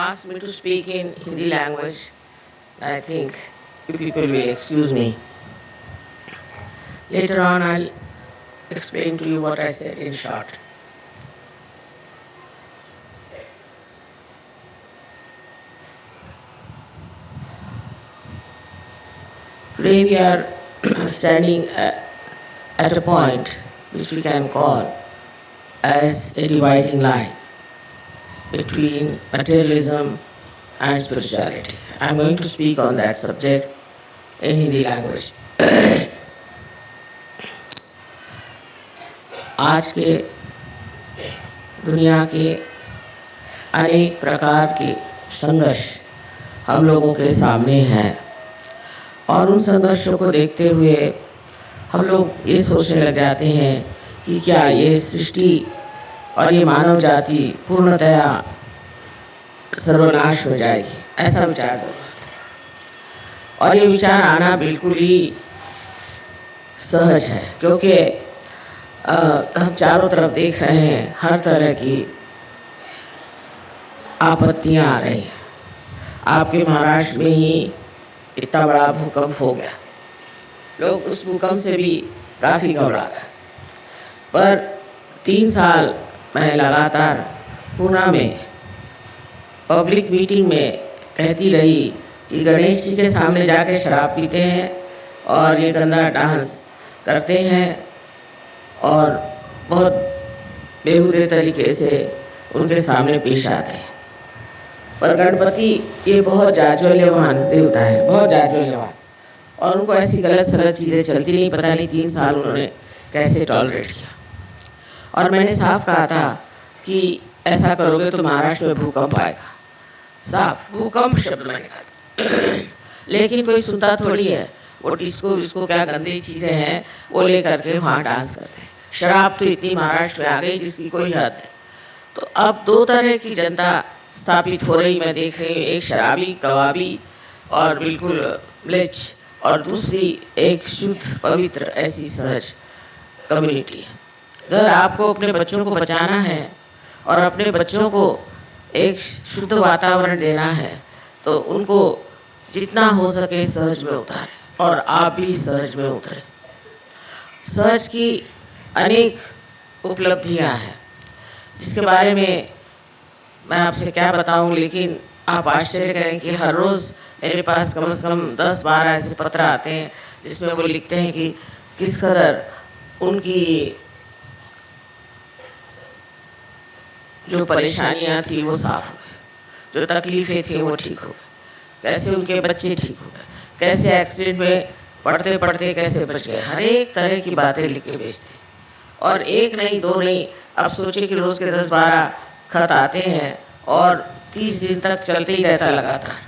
asked me to speak in Hindi language. I think you people will excuse me. Later on, I'll explain to you what I said in short. Today we are standing at a point which we can call as a dividing line between materialism and spirituality. I'm going to speak on that subject in Hindi language. आज के दुनिया के अनेक प्रकार के संघर्ष हम लोगों के सामने हैं और उन संघर्षों को देखते हुए हम लोग ये सोचने लग जाते हैं कि क्या ये सृष्टि और ये मानव जाति पूर्णतया सर्वनाश हो जाएगी, ऐसा विचार जरूर आता है। और ये विचार आना बिल्कुल ही सहज है, क्योंकि हम चारों तरफ देख रहे हैं हर तरह की आपत्तियां आ रही हैं। आपके महाराष्ट्र में ही इतना बड़ा भूकंप हो गया, लोग उस भूकंप से भी काफ़ी घबरा गए। पर 3 साल मैं लगातार पूना में पब्लिक मीटिंग में कहती रही कि गणेश जी के सामने जाके शराब पीते हैं और ये गंदा डांस करते हैं और बहुत बेहुदे तरीके से उनके सामने पेश आते हैं। पर गणपति ये बहुत जाज्वल्यवान देवता है, बहुत जाज्वल्यवान, और उनको ऐसी गलत सलत चीज़ें चलती नहीं। पता नहीं 3 साल उन्होंने कैसे टॉलरेट किया। और मैंने साफ कहा था कि ऐसा करोगे तो महाराष्ट्र में भूकंप आएगा। साफ भूकंप शब्द मैंने कहा। लेकिन कोई सुनता थोड़ी है। वो डिस्को विस्को क्या गंदी चीज़ें हैं वो ले करके वहाँ डांस करते हैं। शराब तो इतनी महाराष्ट्र में आ गई जिसकी कोई हद है। तो अब 2 तरह की जनता स्थापित हो रही मैं देख रही हूँ, एक शराबी कबाबी और बिल्कुल म्लेच्छ, और दूसरी एक शुद्ध पवित्र ऐसी सहज कम्युनिटी है। अगर आपको अपने बच्चों को बचाना है और अपने बच्चों को एक शुद्ध वातावरण देना है तो उनको जितना हो सके सहज में उतारें, और आप भी सहज में उतरें। सहज की अनेक उपलब्धियां हैं जिसके बारे में मैं आपसे क्या बताऊं, लेकिन आप आश्चर्य करें कि हर रोज़ मेरे पास कम से कम 10-12 ऐसे पत्र आते हैं जिसमें वो लिखते हैं कि किस कदर उनकी जो परेशानियां थी वो साफ हो गई, जो तकलीफ़ें थी वो ठीक हो गई, कैसे उनके बच्चे ठीक हो गए, कैसे एक्सीडेंट में पढ़ते पढ़ते कैसे बच गए। हर एक तरह की बातें लिख के भेजते हैं, और एक नहीं 2 नहीं, अब सोचिए कि रोज़ के 10-12 खत आते हैं और 30 दिन तक चलते ही रहता लगातार।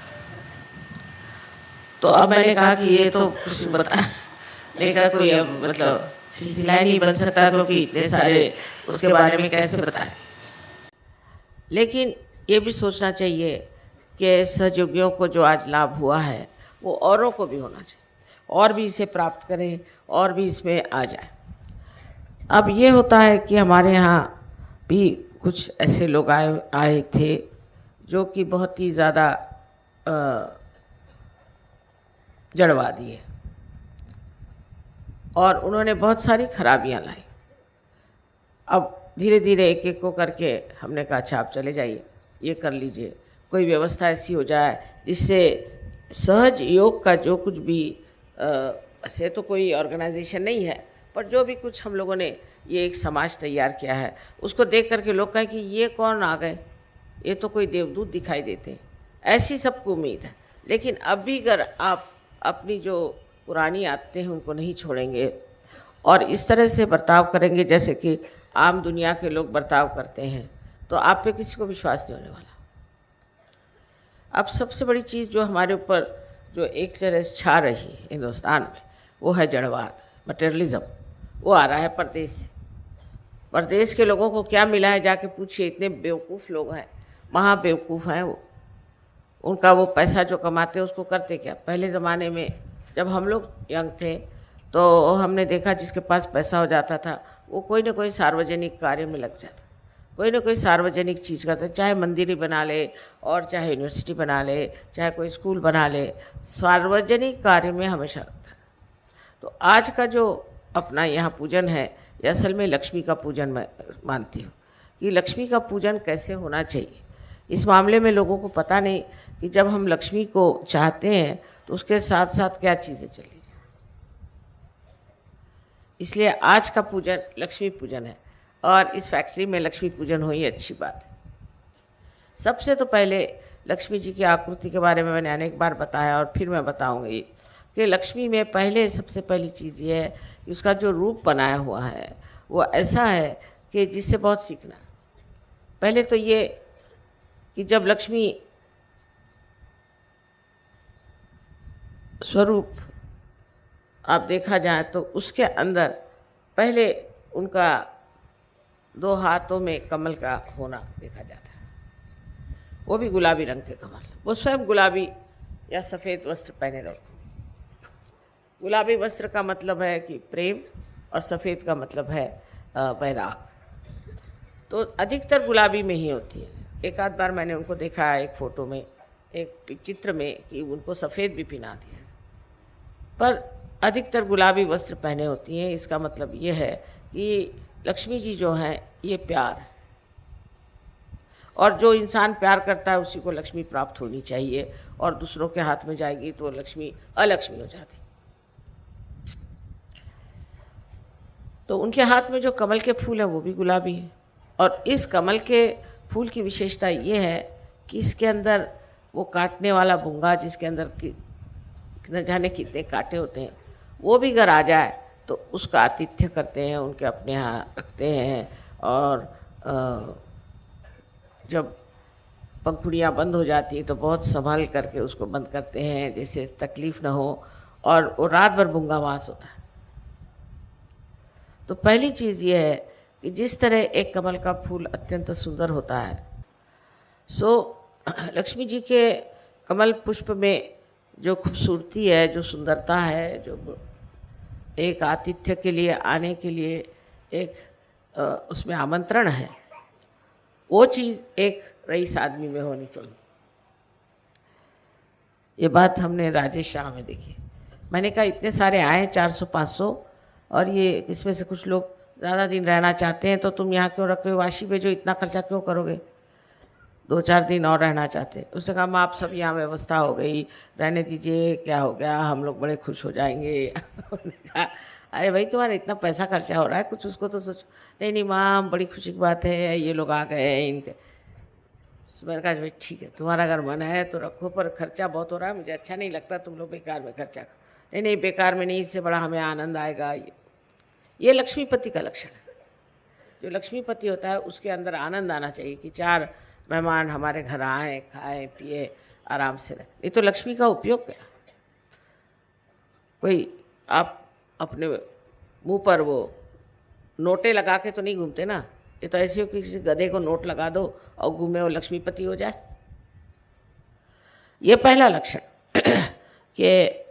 तो अब मैंने कहा कि ये तो कुछ बताने का कोई अब मतलब सिलसिला ही नहीं बन सकता, क्योंकि इतने सारे उसके बारे में कैसे बताएं। लेकिन ये भी सोचना चाहिए कि सहयोगियों को जो आज लाभ हुआ है वो औरों को भी होना चाहिए, और भी इसे प्राप्त करें और भी इसमें आ जाए। अब ये होता है कि हमारे यहाँ भी कुछ ऐसे लोग आए थे जो कि बहुत ही ज़्यादा जड़वादी है, और उन्होंने बहुत सारी खराबियाँ लाई। अब धीरे धीरे एक एक को करके हमने कहा अच्छा आप चले जाइए, ये कर लीजिए, कोई व्यवस्था ऐसी हो जाए जिससे सहज योग का जो कुछ भी ऐसे तो कोई ऑर्गेनाइजेशन नहीं है, पर जो भी कुछ हम लोगों ने ये एक समाज तैयार किया है उसको देख करके लोग कहें कि ये कौन आ गए, ये तो कोई देवदूत दिखाई देते हैं, ऐसी सबको उम्मीद है। लेकिन अब भी अगर आप अपनी जो पुरानी आदतें हैं उनको नहीं छोड़ेंगे और इस तरह से बर्ताव करेंगे जैसे कि आम दुनिया के लोग बर्ताव करते हैं, तो आप पे किसी को विश्वास नहीं होने वाला। अब सबसे बड़ी चीज़ जो हमारे ऊपर जो एक तरह से छा रही है हिंदुस्तान में वो है जड़वाद, मटेरियलिज्म। वो आ रहा है परदेश से। परदेश के लोगों को क्या मिला है जाके पूछिए, इतने बेवकूफ़ लोग हैं, महा बेवकूफ़ हैं वो। उनका वो पैसा जो कमाते हैं उसको करते क्या। पहले ज़माने में जब हम लोग यंग थे तो हमने देखा जिसके पास पैसा हो जाता था वो कोई ना कोई सार्वजनिक कार्य में लग जाता, कोई ना कोई सार्वजनिक चीज़ करता है, चाहे मंदिर ही बना ले और चाहे यूनिवर्सिटी बना ले, चाहे कोई स्कूल बना ले, सार्वजनिक कार्य में हमेशा लगता है। तो आज का जो अपना यहाँ पूजन है, ये असल में लक्ष्मी का पूजन मैं मानती हूँ कि लक्ष्मी का पूजन कैसे होना चाहिए। इस मामले में लोगों को पता नहीं कि जब हम लक्ष्मी को चाहते हैं तो उसके साथ साथ क्या चीज़ें चली। इसलिए आज का पूजन लक्ष्मी पूजन है और इस फैक्ट्री में लक्ष्मी पूजन हुई, अच्छी बात है। सबसे तो पहले लक्ष्मी जी की आकृति के बारे में मैंने अनेक बार बताया और फिर मैं बताऊंगी कि लक्ष्मी में पहले सबसे पहली चीज़ ये है कि उसका जो रूप बनाया हुआ है वो ऐसा है कि जिससे बहुत सीखना। पहले तो ये कि जब लक्ष्मी स्वरूप आप देखा जाए तो उसके अंदर पहले उनका 2 हाथों में कमल का होना देखा जाता है, वो भी गुलाबी रंग के कमल। वो स्वयं गुलाबी या सफ़ेद वस्त्र पहने रहते। गुलाबी वस्त्र का मतलब है कि प्रेम और सफ़ेद का मतलब है वैराग। तो अधिकतर गुलाबी में ही होती है। एक आध बार मैंने उनको देखा है एक फ़ोटो में, एक चित्र में, कि उनको सफ़ेद भी पहना दिया, पर अधिकतर गुलाबी वस्त्र पहने होती हैं। इसका मतलब ये है कि लक्ष्मी जी जो हैं ये प्यार है, और जो इंसान प्यार करता है उसी को लक्ष्मी प्राप्त होनी चाहिए, और दूसरों के हाथ में जाएगी तो लक्ष्मी अलक्ष्मी हो जाती। तो उनके हाथ में जो कमल के फूल हैं वो भी गुलाबी है, और इस कमल के फूल की विशेषता ये है कि इसके अंदर वो काटने वाला बुंगा, जिसके अंदर न जाने कितने कांटे होते हैं, वो भी अगर आ जाए तो उसका आतिथ्य करते हैं, उनके अपने यहाँ रखते हैं। और जब पंखुड़ियाँ बंद हो जाती हैं तो बहुत संभाल करके उसको बंद करते हैं, जिससे तकलीफ़ न हो, और वो रात भर बुंगा वास होता है। तो पहली चीज़ ये है कि जिस तरह एक कमल का फूल अत्यंत सुंदर होता है, सो लक्ष्मी जी के कमल पुष्प में जो खूबसूरती है, जो सुंदरता है, जो एक आतिथ्य के लिए आने के लिए एक उसमें आमंत्रण है, वो चीज़ एक रईस आदमी में होनी चाहिए। ये बात हमने राजेश शाह में देखी। मैंने कहा इतने सारे आए 400-500, और ये इसमें से कुछ लोग ज़्यादा दिन रहना चाहते हैं, तो तुम यहाँ क्यों रख रहे हो, वाशी पे जो इतना खर्चा क्यों करोगे, 2-4 दिन और रहना चाहते। उसने कहा आप सब यहाँ व्यवस्था हो गई, रहने दीजिए, क्या हो गया, हम लोग बड़े खुश हो जाएंगे। उन्होंने कहा अरे भाई तुम्हारा इतना पैसा खर्चा हो रहा है, कुछ उसको तो सोचो। नहीं नहीं माँ, बड़ी खुशी की बात है, ये लोग आ गए हैं इनके। मैंने कहा भाई ठीक है, तुम्हारा अगर मन है तो रखो, पर खर्चा बहुत हो रहा है, मुझे अच्छा नहीं लगता तुम लोग बेकार में खर्चा। नहीं नहीं बेकार में नहीं, इससे बड़ा हमें आनंद आएगा। ये लक्ष्मीपति का लक्षण है। जो लक्ष्मीपति होता है उसके अंदर आनंद आना चाहिए कि 4 मेहमान हमारे घर आए, खाएं पिए, आराम से रहे। ये तो लक्ष्मी का उपयोग क्या। कोई आप अपने मुंह पर वो नोटें लगा के तो नहीं घूमते ना। ये तो ऐसे हो कि किसी गधे को नोट लगा दो और घूमे वो लक्ष्मीपति हो जाए। ये पहला लक्षण कि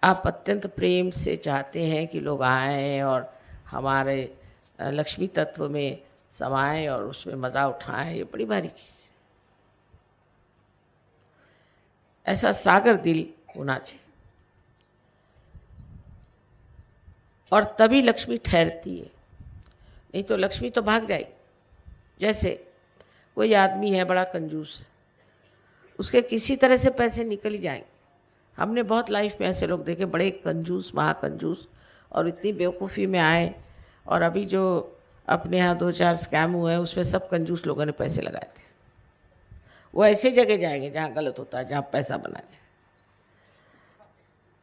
आप अत्यंत प्रेम से चाहते हैं कि लोग आएं और हमारे लक्ष्मी तत्व में समाएं और उसमें मज़ा उठाएं। ये बड़ी भारी चीज़ है। ऐसा सागर दिल होना चाहिए, और तभी लक्ष्मी ठहरती है, नहीं तो लक्ष्मी तो भाग जाएगी। जैसे कोई आदमी है बड़ा कंजूस है, उसके किसी तरह से पैसे निकल ही जाएंगे। हमने बहुत लाइफ में ऐसे लोग देखे, बड़े कंजूस, महाकंजूस, और इतनी बेवकूफ़ी में आए, और अभी जो अपने यहाँ 2-4 स्कैम हुए हैं उसमें सब कंजूस लोगों ने पैसे लगाए थे। वो ऐसे जगह जाएंगे जहाँ गलत होता है, जहाँ पैसा बनाए।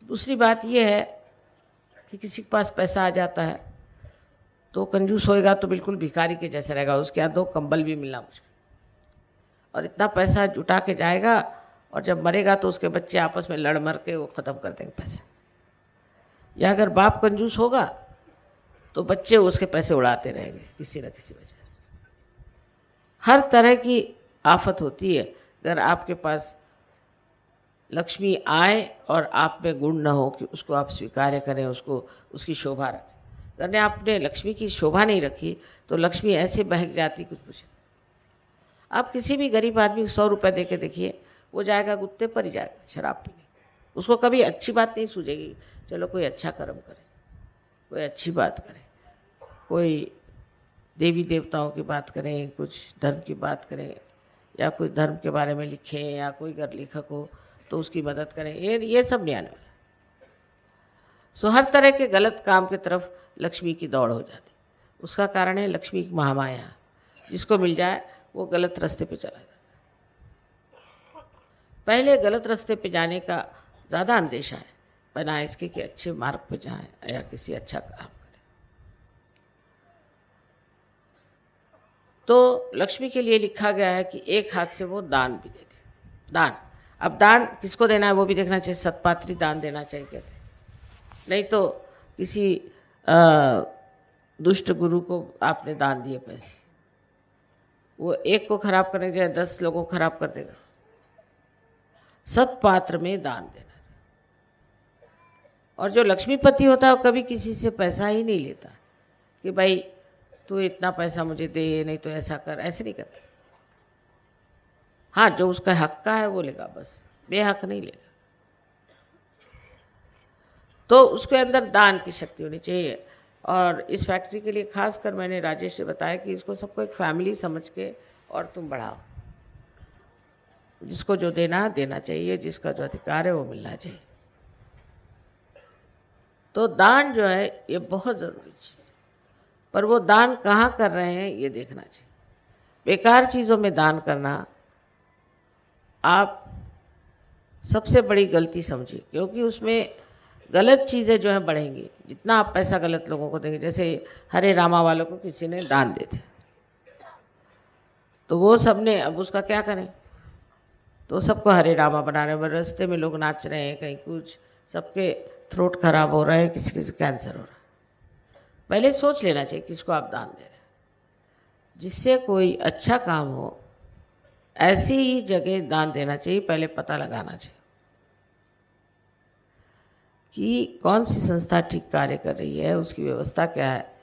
दूसरी बात यह है कि किसी के पास पैसा आ जाता है तो कंजूस होएगा तो बिल्कुल भिखारी के जैसे रहेगा, उसके यहाँ 2 कंबल भी मिलना मुश्किल, और इतना पैसा जुटा के जाएगा, और जब मरेगा तो उसके बच्चे आपस में लड़ मर के वो ख़त्म कर देंगे पैसे। या अगर बाप कंजूस होगा तो बच्चे उसके पैसे उड़ाते रहेंगे किसी न किसी वजह से। हर तरह की आफत होती है अगर आपके पास लक्ष्मी आए और आप में गुण न हो कि उसको आप स्वीकार करें, उसको उसकी शोभा रखें। अगर आपने लक्ष्मी की शोभा नहीं रखी तो लक्ष्मी ऐसे बहक जाती कुछ कुछ। आप किसी भी गरीब आदमी को 100 रुपये दे के देखिए, वो जाएगा गुत्ते पर ही जाएगा शराब पीने। उसको कभी अच्छी बात नहीं सूझेगी, चलो कोई अच्छा कर्म करे, कोई अच्छी बात करे, कोई देवी देवताओं की बात करें, कुछ धर्म की बात करें, या कोई धर्म के बारे में लिखें, या कोई अगर लेखक हो तो उसकी मदद करें। ये सब नहीं आने वाला। सो हर तरह के गलत काम की तरफ लक्ष्मी की दौड़ हो जाती। उसका कारण है लक्ष्मी की महामाया, जिसको मिल जाए वो गलत रास्ते पे चला जाता। पहले गलत रास्ते पे जाने का ज़्यादा अंदेशा है, बना इसके कि अच्छे मार्ग पे जाएं या किसी अच्छा काम करें। तो लक्ष्मी के लिए लिखा गया है कि एक हाथ से वो दान भी देती। दान, अब दान किसको देना है वो भी देखना चाहिए। सत्पात्री दान देना चाहिए कहते हैं, नहीं तो किसी दुष्ट गुरु को आपने दान दिए पैसे, वो एक को खराब करने के 10 लोगों को खराब कर देगा। सत्पात्र में दान देना। और जो लक्ष्मीपति होता है वो कभी किसी से पैसा ही नहीं लेता कि भाई तू इतना पैसा मुझे दे, नहीं तो ऐसा कर, ऐसे नहीं करता। हाँ, जो उसका हक का है वो लेगा, बस बेहक नहीं लेगा। तो उसके अंदर दान की शक्ति होनी चाहिए। और इस फैक्ट्री के लिए खास कर मैंने राजेश से बताया कि इसको सबको एक फैमिली समझ के और तुम बढ़ाओ। जिसको जो देना चाहिए, जिसका जो अधिकार है वो मिलना चाहिए। तो दान जो है ये बहुत ज़रूरी चीज़ है, पर वो दान कहाँ कर रहे हैं ये देखना चाहिए। बेकार चीज़ों में दान करना आप सबसे बड़ी गलती समझिए, क्योंकि उसमें गलत चीज़ें जो हैं बढ़ेंगी। जितना आप पैसा गलत लोगों को देंगे, जैसे हरे रामा वालों को किसी ने दान दे दिया तो वो सब ने, अब उसका क्या करें, तो सबको हरे रामा बना रहे हैं। रास्ते में लोग नाच रहे हैं, कहीं कुछ, सबके थ्रोट खराब हो रहा है, किसी किसी कैंसर हो रहा है। पहले सोच लेना चाहिए किसको आप दान दे रहे हैं। जिससे कोई अच्छा काम हो ऐसी ही जगह दान देना चाहिए। पहले पता लगाना चाहिए कि कौन सी संस्था ठीक कार्य कर रही है, उसकी व्यवस्था क्या है।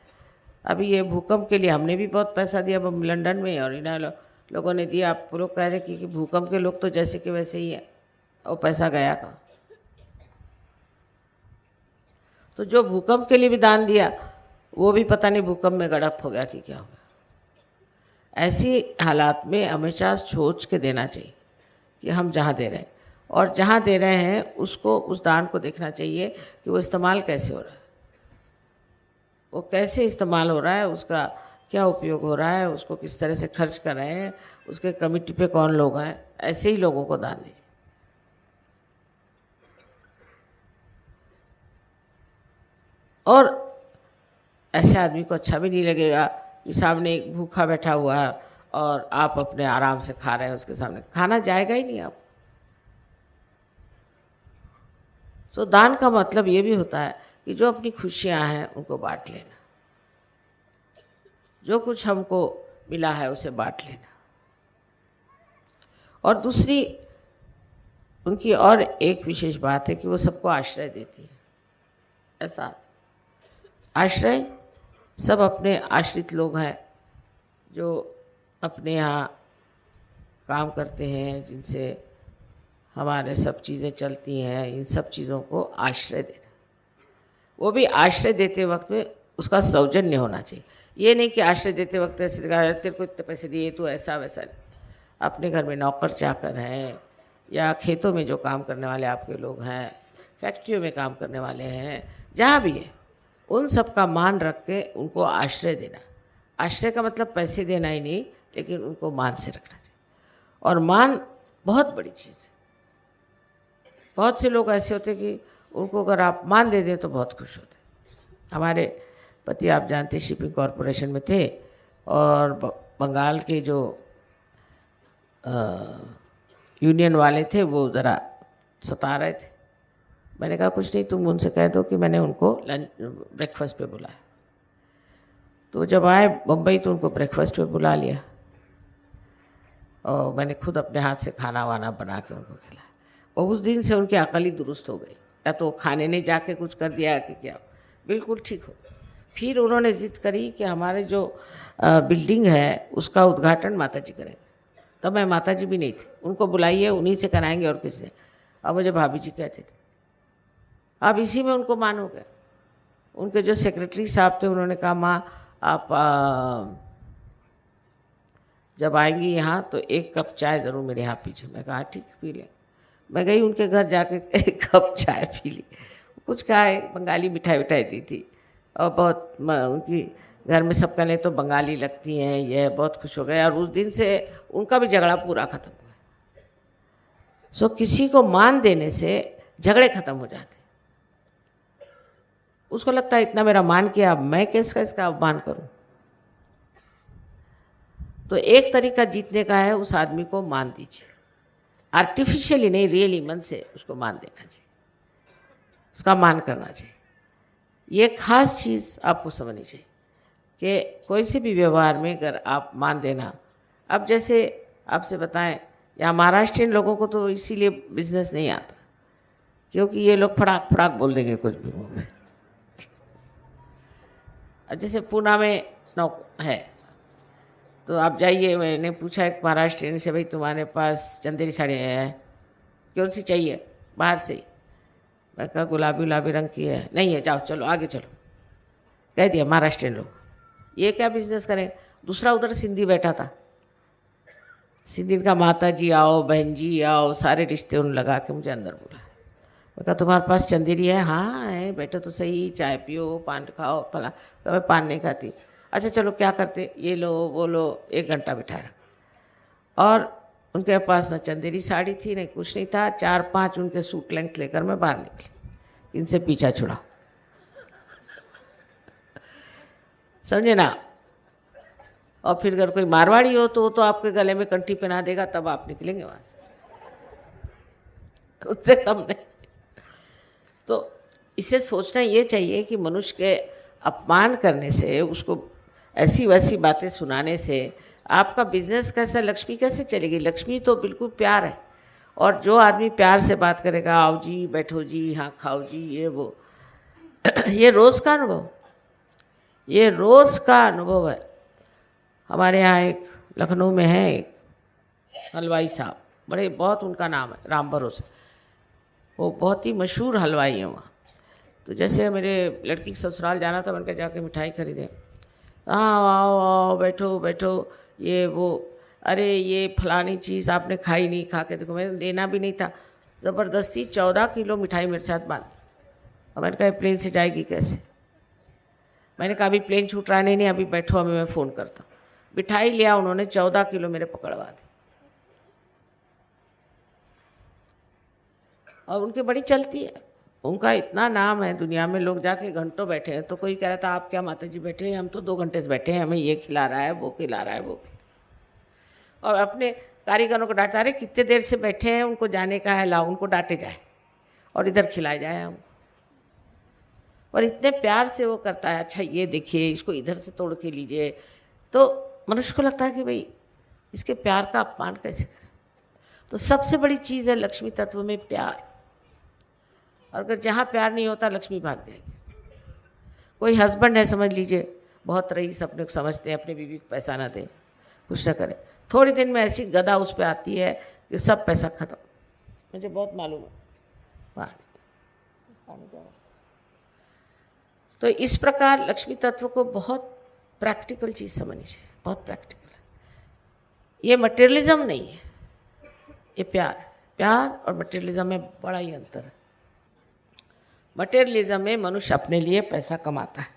अभी ये भूकंप के लिए हमने भी बहुत पैसा दिया, अब हम लंदन में, और इन लोगों ने दिया। आप लोग कह रहे कि भूकंप के लोग तो जैसे कि वैसे ही है, और पैसा गया कहाँ। तो जो भूकंप के लिए भी दान दिया वो भी पता नहीं भूकंप में गड़प हो गया कि क्या हो गया। ऐसी हालात में हमेशा सोच के देना चाहिए कि हम जहाँ दे रहे हैं, और जहाँ दे रहे हैं उसको, उस दान को देखना चाहिए कि वो इस्तेमाल कैसे हो रहा है, वो कैसे इस्तेमाल हो रहा है, उसका क्या उपयोग हो रहा है, उसको किस तरह से खर्च कर रहे हैं, उसके कमिटी पे कौन लोग हैं। ऐसे ही लोगों को दान दीजिए। और ऐसे आदमी को अच्छा भी नहीं लगेगा कि सामने एक भूखा बैठा हुआ है और आप अपने आराम से खा रहे हैं, उसके सामने खाना जाएगा ही नहीं आप। सो दान का मतलब ये भी होता है कि जो अपनी खुशियां हैं उनको बांट लेना, जो कुछ हमको मिला है उसे बांट लेना। और दूसरी उनकी और एक विशेष बात है कि वो सबको आश्रय देती है। ऐसा आश्रय, सब अपने आश्रित लोग हैं जो अपने यहाँ काम करते हैं, जिनसे हमारे सब चीज़ें चलती हैं, इन सब चीज़ों को आश्रय देना। वो भी आश्रय देते वक्त में उसका सौजन्य होना चाहिए। ये नहीं कि आश्रय देते वक्त ऐसे तेरे को इतने पैसे दिए तो ऐसा वैसा नहीं। अपने घर में नौकर चाकर हैं, या खेतों में जो काम करने वाले आपके लोग हैं, फैक्ट्रियों में काम करने वाले हैं, जहाँ भी है, उन सब का मान रख के उनको आश्रय देना। आश्रय का मतलब पैसे देना ही नहीं, लेकिन उनको मान से रखना चाहिए। और मान बहुत बड़ी चीज़ है। बहुत से लोग ऐसे होते कि उनको अगर आप मान दे दें तो बहुत खुश होते। हमारे पति आप जानते शिपिंग कॉरपोरेशन में थे, और बंगाल के जो यूनियन वाले थे वो ज़रा सता रहे थे। मैंने कहा कुछ नहीं, तुम उनसे कह दो कि मैंने उनको लंच ब्रेकफास्ट पे बुलाया। तो जब आए बम्बई तो उनको ब्रेकफास्ट पे बुला लिया, और मैंने खुद अपने हाथ से खाना वाना बना के उनको खिलाया। और उस दिन से उनकी अकल ही दुरुस्त हो गई। या तो खाने ने जाके कुछ कर दिया कि क्या, बिल्कुल ठीक हो। फिर उन्होंने जिद करी कि हमारे जो बिल्डिंग है उसका उद्घाटन माता जी करेंगे। तब मैं माता जी भी नहीं थी, उनको बुलाइए, उन्हीं से कराएंगे और किससे। अब मुझे भाभी जी कहते थे। अब इसी में उनको मान हो गया। उनके जो सेक्रेटरी साहब थे उन्होंने कहा माँ आप जब आएंगी यहाँ तो 1 कप चाय ज़रूर मेरे यहाँ पीछे। मैं कहा ठीक पी लें। मैं गई उनके घर जाके 1 कप चाय पी ली। कुछ खाए, बंगाली मिठाई विठाई दी थी और बहुत उनकी घर में सब कहने तो बंगाली लगती हैं, ये बहुत खुश हो गए और उस दिन से उनका भी झगड़ा पूरा ख़त्म हुआ। सो किसी को मान देने से झगड़े ख़त्म हो जाते। उसको लगता है इतना मेरा मान किया, अब मैं कैसे इसका अपमान करूं। तो एक तरीका जीतने का है, उस आदमी को मान दीजिए, आर्टिफिशियली नहीं, रियली मन से उसको मान देना चाहिए, उसका मान करना चाहिए। ये खास चीज़ आपको समझनी चाहिए कि कोई से भी व्यवहार में अगर आप मान देना। अब जैसे आपसे बताएं, या महाराष्ट्रियन लोगों को तो इसीलिए बिजनेस नहीं आता क्योंकि ये लोग फड़ाक फड़ाक बोल देंगे कुछ भी मुँह में। अब जैसे पूना में है तो आप जाइए, मैंने पूछा एक महाराष्ट्रियन से, भाई तुम्हारे पास चंदेरी साड़ी है, कौन सी चाहिए, बाहर से ही। मैं कहा गुलाबी रंग की है। नहीं है, जाओ चलो आगे चलो, कह दिया महाराष्ट्रियन लोग। ये क्या बिजनेस करें। दूसरा उधर सिंधी बैठा था, सिंधी का माता जी आओ, बहन जी आओ, सारे रिश्ते उन लगा के मुझे अंदर बुलाया। मैं कहा तुम्हारे पास चंदेरी है। हाँ है, बैठो तो सही, चाय पियो, पान खाओ, फला। मैं पान नहीं खाती। अच्छा चलो क्या करते, ये लो वो लो। 1 घंटा बिठाया और उनके पास ना चंदेरी साड़ी थी, नहीं कुछ नहीं था। 4-5 उनके सूट लेंथ लेकर मैं बाहर निकली, इनसे पीछा छुड़ा। समझे ना। और फिर अगर कोई मारवाड़ी हो तो वो तो आपके गले में कंठी पहना देगा, तब आप निकलेंगे वहाँ से, उससे कम नहीं। तो इसे सोचना ये चाहिए कि मनुष्य के अपमान करने से, उसको ऐसी वैसी बातें सुनाने से आपका बिजनेस कैसा, लक्ष्मी कैसे चलेगी। लक्ष्मी तो बिल्कुल प्यार है। और जो आदमी प्यार से बात करेगा, आओ जी, बैठो जी, हाँ खाओ जी, ये वो ये रोज़ का अनुभव, ये रोज़ का अनुभव है। हमारे यहाँ एक लखनऊ में है एक हलवाई साहब, बड़े बहुत उनका नाम है राम भरोसे, वो बहुत ही मशहूर हलवाई हैं वहाँ। तो जैसे मेरे लड़की के ससुराल जाना था, मैंने कहा जाके मिठाई खरीदें। हाँ आओ आओ, बैठो बैठो, ये वो, अरे ये फलानी चीज़ आपने खाई नहीं, खा के देखो। मैंने लेना भी नहीं था, ज़बरदस्ती 14 किलो मिठाई मेरे साथ बांधी। और मैंने कहा प्लेन से जाएगी कैसे। मैंने कहा अभी प्लेन छूट रहा है। नहीं अभी बैठो, अभी मैं फ़ोन करता हूँ। मिठाई लिया उन्होंने, 14 किलो मेरे पकड़वा दी। और उनकी बड़ी चलती है, उनका इतना नाम है दुनिया में, लोग जाके घंटों बैठे हैं। तो कोई कह रहा था आप क्या माता जी बैठे हैं, हम तो 2 घंटे से बैठे हैं, हमें ये खिला रहा है, वो खिला रहा है, वो। और अपने कारीगरों को डांटा, रहे कितने देर से बैठे हैं, उनको जाने का है, लाओ उनको डांटे जाए और इधर खिलाए जाए हम। और इतने प्यार से वो करता है, अच्छा ये देखिए इसको इधर से तोड़ के लीजिए। तो मनुष्य को लगता है कि भाई इसके प्यार का अपमान कैसे करें। तो सबसे बड़ी चीज़ है लक्ष्मी तत्व में प्यार। और अगर जहाँ प्यार नहीं होता, लक्ष्मी भाग जाएगी। कोई हस्बैंड है समझ लीजिए, बहुत रईस अपने को समझते हैं, अपने बीवी को पैसा ना दे, कुछ ना करे, थोड़ी दिन में ऐसी गदा उस पर आती है कि सब पैसा खत्म। मुझे बहुत मालूम है। तो इस प्रकार लक्ष्मी तत्व को बहुत प्रैक्टिकल चीज़ समझनी चाहिए, बहुत प्रैक्टिकल है। ये मटेरियलिज्म नहीं है, ये प्यार। प्यार और मटेरियलिज्म में बड़ा ही अंतर है। मटेरियलिज्म में मनुष्य अपने लिए पैसा कमाता है,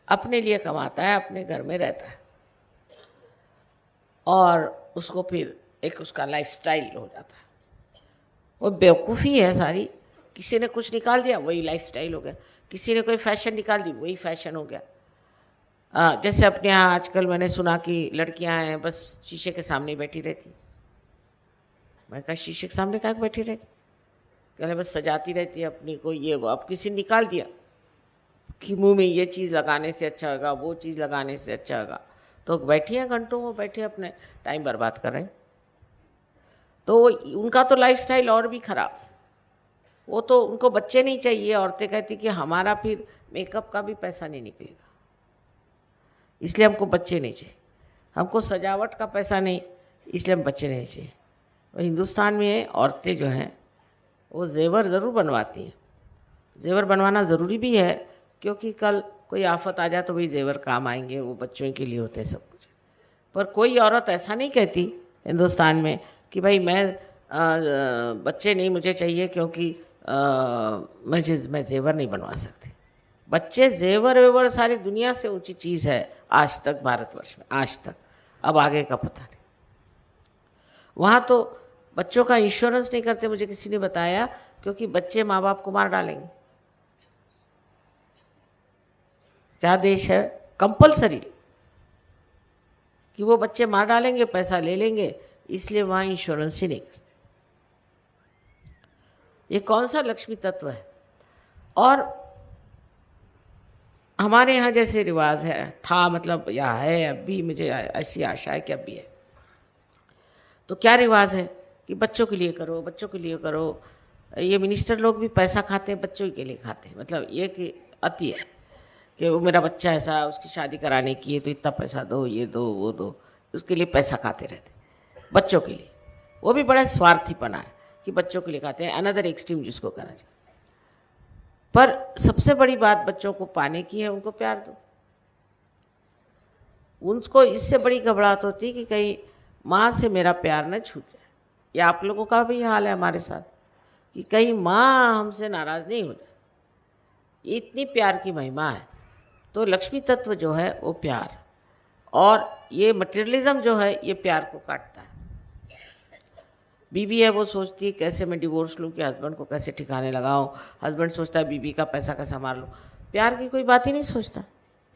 अपने लिए कमाता है, अपने घर में रहता है और उसको फिर एक उसका लाइफस्टाइल हो जाता है। वो बेवकूफ़ी है सारी। किसी ने कुछ निकाल दिया, वही लाइफस्टाइल हो गया। किसी ने कोई फैशन निकाल दी, वही फैशन हो गया। जैसे अपने यहाँ आजकल मैंने सुना कि लड़कियां हैं बस शीशे के सामने बैठी रहती। मैं कहा शीशे के सामने क्या बैठी रहती, कहने बस सजाती रहती है अपनी को, ये वो। अब किसी ने निकाल दिया कि मुंह में ये चीज़ लगाने से अच्छा होगा, वो चीज़ लगाने से अच्छा होगा, तो बैठी हैं घंटों, वो बैठे अपने टाइम बर्बाद कर रहे हैं। तो उनका तो लाइफस्टाइल और भी खराब। वो तो उनको बच्चे नहीं चाहिए। औरतें कहती कि हमारा फिर मेकअप का भी पैसा नहीं निकलेगा, इसलिए हमको बच्चे नहीं चाहिए। हमको सजावट का पैसा नहीं, इसलिए हम बच्चे नहीं चाहिए। और हिंदुस्तान में औरतें जो हैं वो जेवर ज़रूर बनवाती हैं। जेवर बनवाना ज़रूरी भी है, क्योंकि कल कोई आफत आ जाए तो वही जेवर काम आएंगे, वो बच्चों के लिए होते हैं सब कुछ। पर कोई औरत ऐसा नहीं कहती हिंदुस्तान में कि भाई बच्चे नहीं मुझे चाहिए, क्योंकि मैं जेवर नहीं बनवा सकती। बच्चे जेवर वेवर सारी दुनिया से ऊंची चीज़ है आज तक भारतवर्ष में, आज तक। अब आगे का पता नहीं। वहाँ तो बच्चों का इंश्योरेंस नहीं करते, मुझे किसी ने बताया, क्योंकि बच्चे माँ बाप को मार डालेंगे। क्या देश है, कंपलसरी कि वो बच्चे मार डालेंगे, पैसा ले लेंगे, इसलिए वहाँ इंश्योरेंस ही नहीं करते। ये कौन सा लक्ष्मी तत्व है। और हमारे यहाँ जैसे रिवाज है, था मतलब या है, अब भी मुझे ऐसी आशा है कि अब भी है। तो क्या रिवाज है कि बच्चों के लिए करो, बच्चों के लिए करो। ये मिनिस्टर लोग भी पैसा खाते हैं, बच्चों के लिए खाते हैं। मतलब ये कि अति है कि वो मेरा बच्चा ऐसा, उसकी शादी कराने की है तो इतना पैसा दो, ये दो वो दो, उसके लिए पैसा खाते रहते बच्चों के लिए। वो भी बड़ा स्वार्थीपना है कि बच्चों के लिए खाते हैं, अनदर एक्सट्रीम जिसको कहना चाहिए। पर सबसे बड़ी बात बच्चों को पाने की है, उनको प्यार दो। उनको इससे बड़ी घबराहट होती है कि कहीं माँ से मेरा प्यार न छूट जाए। या आप लोगों का भी हाल है हमारे साथ कि कहीं माँ हमसे नाराज़ नहीं हो जाए। इतनी प्यार की महिमा है। तो लक्ष्मी तत्व जो है वो प्यार, और ये मटेरियलिज्म जो है ये प्यार को काटता है। बीबी है वो सोचती है कैसे मैं डिवोर्स लूँ कि हस्बैंड को कैसे ठिकाने लगाऊँ। हस्बैंड सोचता है बीबी का पैसा कैसा मार लूँ। प्यार की कोई बात ही नहीं सोचता,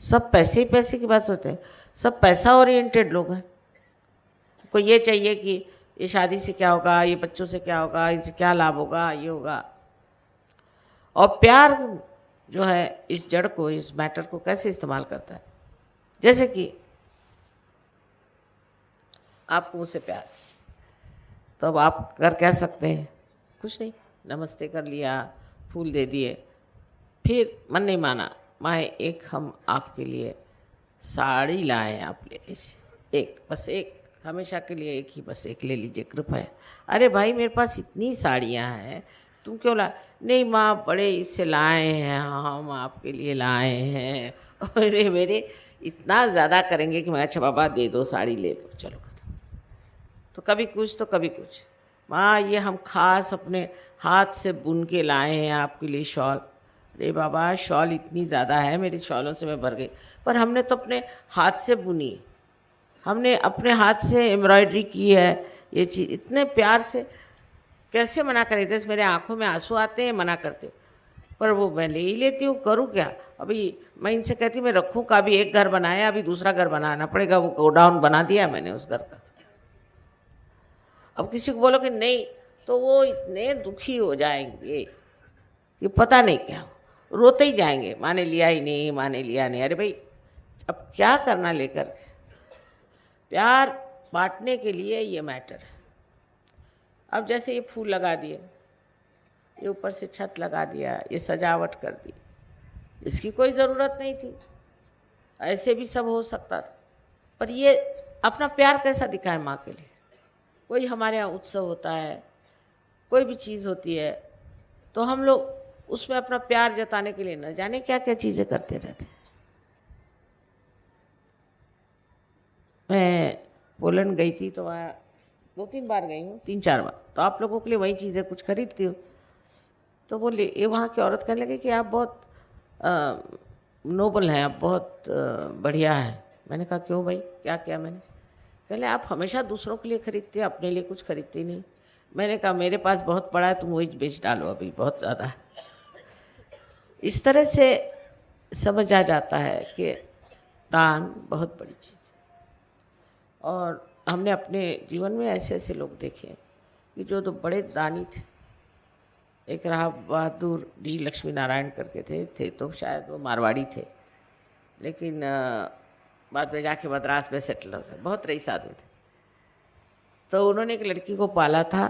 सब पैसे ही पैसे की बात सोचते हैं। सब पैसा ओरिएंटेड लोग हैं। कोई ये चाहिए कि ये शादी से क्या होगा, ये बच्चों से क्या होगा, इनसे क्या लाभ होगा, ये होगा। और प्यार जो है इस जड़ को, इस मैटर को कैसे इस्तेमाल करता है। जैसे कि आपको मुझसे प्यार, तो अब आप कर क्या सकते हैं, कुछ नहीं, नमस्ते कर लिया, फूल दे दिए, फिर मन नहीं माना, माँ एक हम आपके लिए साड़ी लाए, आप ले लीजिए, एक, बस एक, हमेशा के लिए एक ही, बस एक ले लीजिए, कृपया। अरे भाई मेरे पास इतनी साड़ियाँ हैं, तुम क्यों ला? नहीं माँ बड़े इससे लाए हैं, हम आपके लिए लाए हैं। अरे मेरे इतना ज़्यादा करेंगे कि मैं अच्छा बाबा दे दो, साड़ी ले लो, चलो। तो कभी कुछ तो कभी कुछ, माँ ये हम खास अपने हाथ से बुन के लाए हैं आपके लिए शॉल। अरे बाबा शॉल इतनी ज़्यादा है, मेरी शॉलों से मैं भर गई, पर हमने तो अपने हाथ से बुनी, हमने अपने हाथ से एम्ब्रॉयडरी की है। ये चीज़ इतने प्यार से कैसे मना करें। जैसे मेरे आंखों में आंसू आते हैं, मना करते हो, पर वो मैं ले ही लेती हूँ, करूँ क्या। अभी मैं इनसे कहती मैं रखूँ का, अभी एक घर बनाया, अभी दूसरा घर बनाना पड़ेगा, वो गोडाउन बना दिया मैंने उस घर का। अब किसी को बोलो कि नहीं, तो वो इतने दुखी हो जाएंगे कि पता नहीं क्या, रोते ही जाएंगे, माँ ने लिया ही नहीं, माँ ने लिया नहीं। अरे भाई अब क्या करना लेकर, प्यार बांटने के लिए ये मैटर है। अब जैसे ये फूल लगा दिए, ये ऊपर से छत लगा दिया, ये सजावट कर दी, इसकी कोई ज़रूरत नहीं थी, ऐसे भी सब हो सकता था। पर ये अपना प्यार कैसा दिखाए माँ के लिए। कोई हमारे यहाँ उत्सव होता है, कोई भी चीज़ होती है, तो हम लोग उसमें अपना प्यार जताने के लिए न जाने क्या क्या चीज़ें करते रहते हैं। मैं पोलैंड गई थी, तो वहाँ 2-3 बार गई हूँ, 3-4 बार, तो आप लोगों के लिए वही चीज़ें कुछ खरीदती हूँ। तो बोले, ये वहाँ की औरत कहने लगी कि आप बहुत नोबल हैं, आप बहुत बढ़िया हैं। मैंने कहा क्यों भाई, क्या किया मैंने? पहले आप हमेशा दूसरों के लिए खरीदते हैं, अपने लिए कुछ खरीदते नहीं। मैंने कहा मेरे पास बहुत पड़ा है, तुम वही बेच डालो, अभी बहुत ज़्यादा है। इस तरह से समझ आ जाता है कि दान बहुत बड़ी चीज़ है। और हमने अपने जीवन में ऐसे ऐसे लोग देखे कि जो तो बड़े दानी थे। एक रहा बहादुर डी लक्ष्मी नारायण करके थे तो शायद वो मारवाड़ी थे, लेकिन बाद में जाके मद्रास में सेटल हो गए, बहुत रईस आदमी थे। तो उन्होंने एक लड़की को पाला था,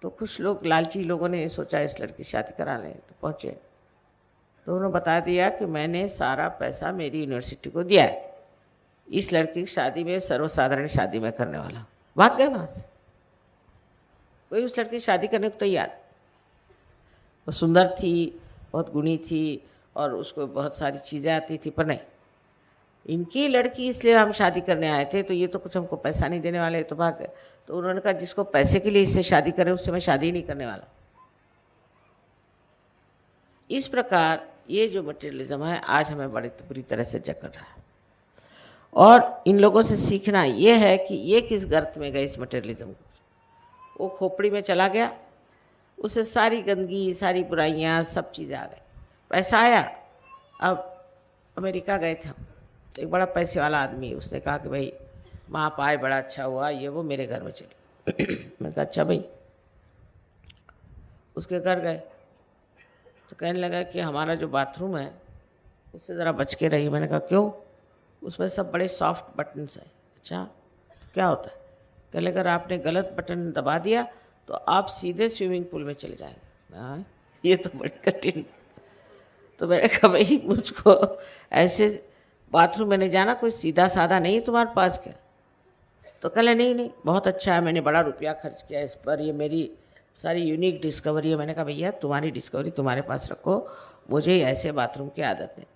तो कुछ लोग लालची लोगों ने सोचा इस लड़की शादी करा लें, तो पहुँचे। तो उन्होंने बता दिया कि मैंने सारा पैसा मेरी यूनिवर्सिटी को दिया है, इस लड़की की शादी में सर्वसाधारण शादी में करने वाला। भाग गए वहाँ से। कोई उस लड़की की शादी करने को तैयार। वो सुंदर थी, बहुत गुणी थी और उसको बहुत सारी चीज़ें आती थी, पर नहीं, इनकी लड़की इसलिए हम शादी करने आए थे, तो ये तो कुछ हमको पैसा नहीं देने वाले, तो भाग गए। तो उन्होंने कहा जिसको पैसे के लिए इससे शादी करे उससे मैं शादी नहीं करने वाला। इस प्रकार ये जो मटेरियलिज्म है आज हमें बड़ी बुरी तरह से जकड़ रहा है। और इन लोगों से सीखना ये है कि ये किस गर्त में गए इस मटेरियलिज्म को। वो खोपड़ी में चला गया, उससे सारी गंदगी, सारी बुराइयाँ, सब चीज़ें आ गई। पैसा आया। अब अमेरिका गए थे हम, एक बड़ा पैसे वाला आदमी, उसने कहा कि भाई माँ आप आए, बड़ा अच्छा हुआ, ये वो मेरे घर में चले। मैंने कहा अच्छा भाई। उसके घर गए तो कहने लगा कि हमारा जो बाथरूम है उससे ज़रा बच के रहिए। मैंने कहा क्यों? उसमें सब बड़े सॉफ्ट बटन्स हैं। अच्छा तो क्या होता है? कहने लगा अगर आपने गलत बटन दबा दिया तो आप सीधे स्विमिंग पूल में चले जाएंगे। हाँ, ये तो बड़ी कठिन। तो मैंने कहा भाई मुझको ऐसे बाथरूम में नहीं जाना, कोई सीधा साधा नहीं तुम्हारे पास क्या? तो कहले नहीं नहीं बहुत अच्छा है, मैंने बड़ा रुपया खर्च किया इस पर, ये मेरी सारी यूनिक डिस्कवरी है। मैंने कहा भैया तुम्हारी डिस्कवरी तुम्हारे पास रखो, मुझे ऐसे बाथरूम की आदत नहीं।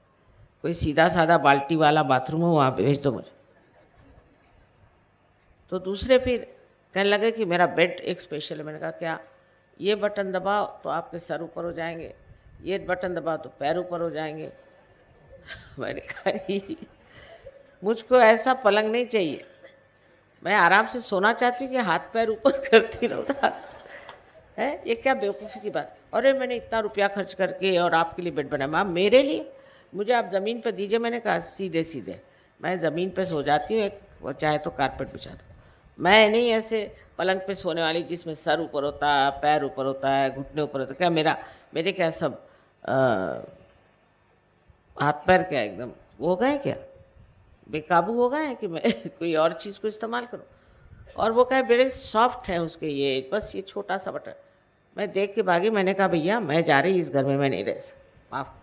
कोई सीधा साधा बाल्टी वाला बाथरूम हो वहाँ भेज दो मुझे। तो दूसरे फिर कहने लगे कि मेरा बेड एक स्पेशल है। मैंने कहा क्या? ये बटन दबाओ तो आपके सर ऊपर हो जाएंगे, ये बटन दबाओ तो पैर ऊपर हो जाएंगे। मैंने कहा मुझको ऐसा पलंग नहीं चाहिए, मैं आराम से सोना चाहती हूँ कि हाथ पैर ऊपर करती रहूँ ना है। ये क्या बेवकूफ़ी की बात। अरे मैंने इतना रुपया खर्च करके और आपके लिए बेड बनाया। मैम मेरे लिए? मुझे आप ज़मीन पर दीजिए। मैंने कहा सीधे सीधे मैं ज़मीन पर सो जाती हूँ, एक चाहे तो कारपेट बिछा दो। मैं नहीं ऐसे पलंग पे सोने वाली जिसमें सर ऊपर होता है, पैर ऊपर होता है, घुटने ऊपर होता है। क्या मेरे क्या सब हाथ पैर क्या एकदम हो गए, क्या बेकाबू हो गए हैं कि मैं कोई और चीज़ को इस्तेमाल करूं? और वो क्या बड़े सॉफ्ट हैं उसके, ये बस ये छोटा सा बटन। मैं देख के भागी। मैंने कहा भैया मैं जा रही इस घर में, मैं नहीं रह सकता, माफ।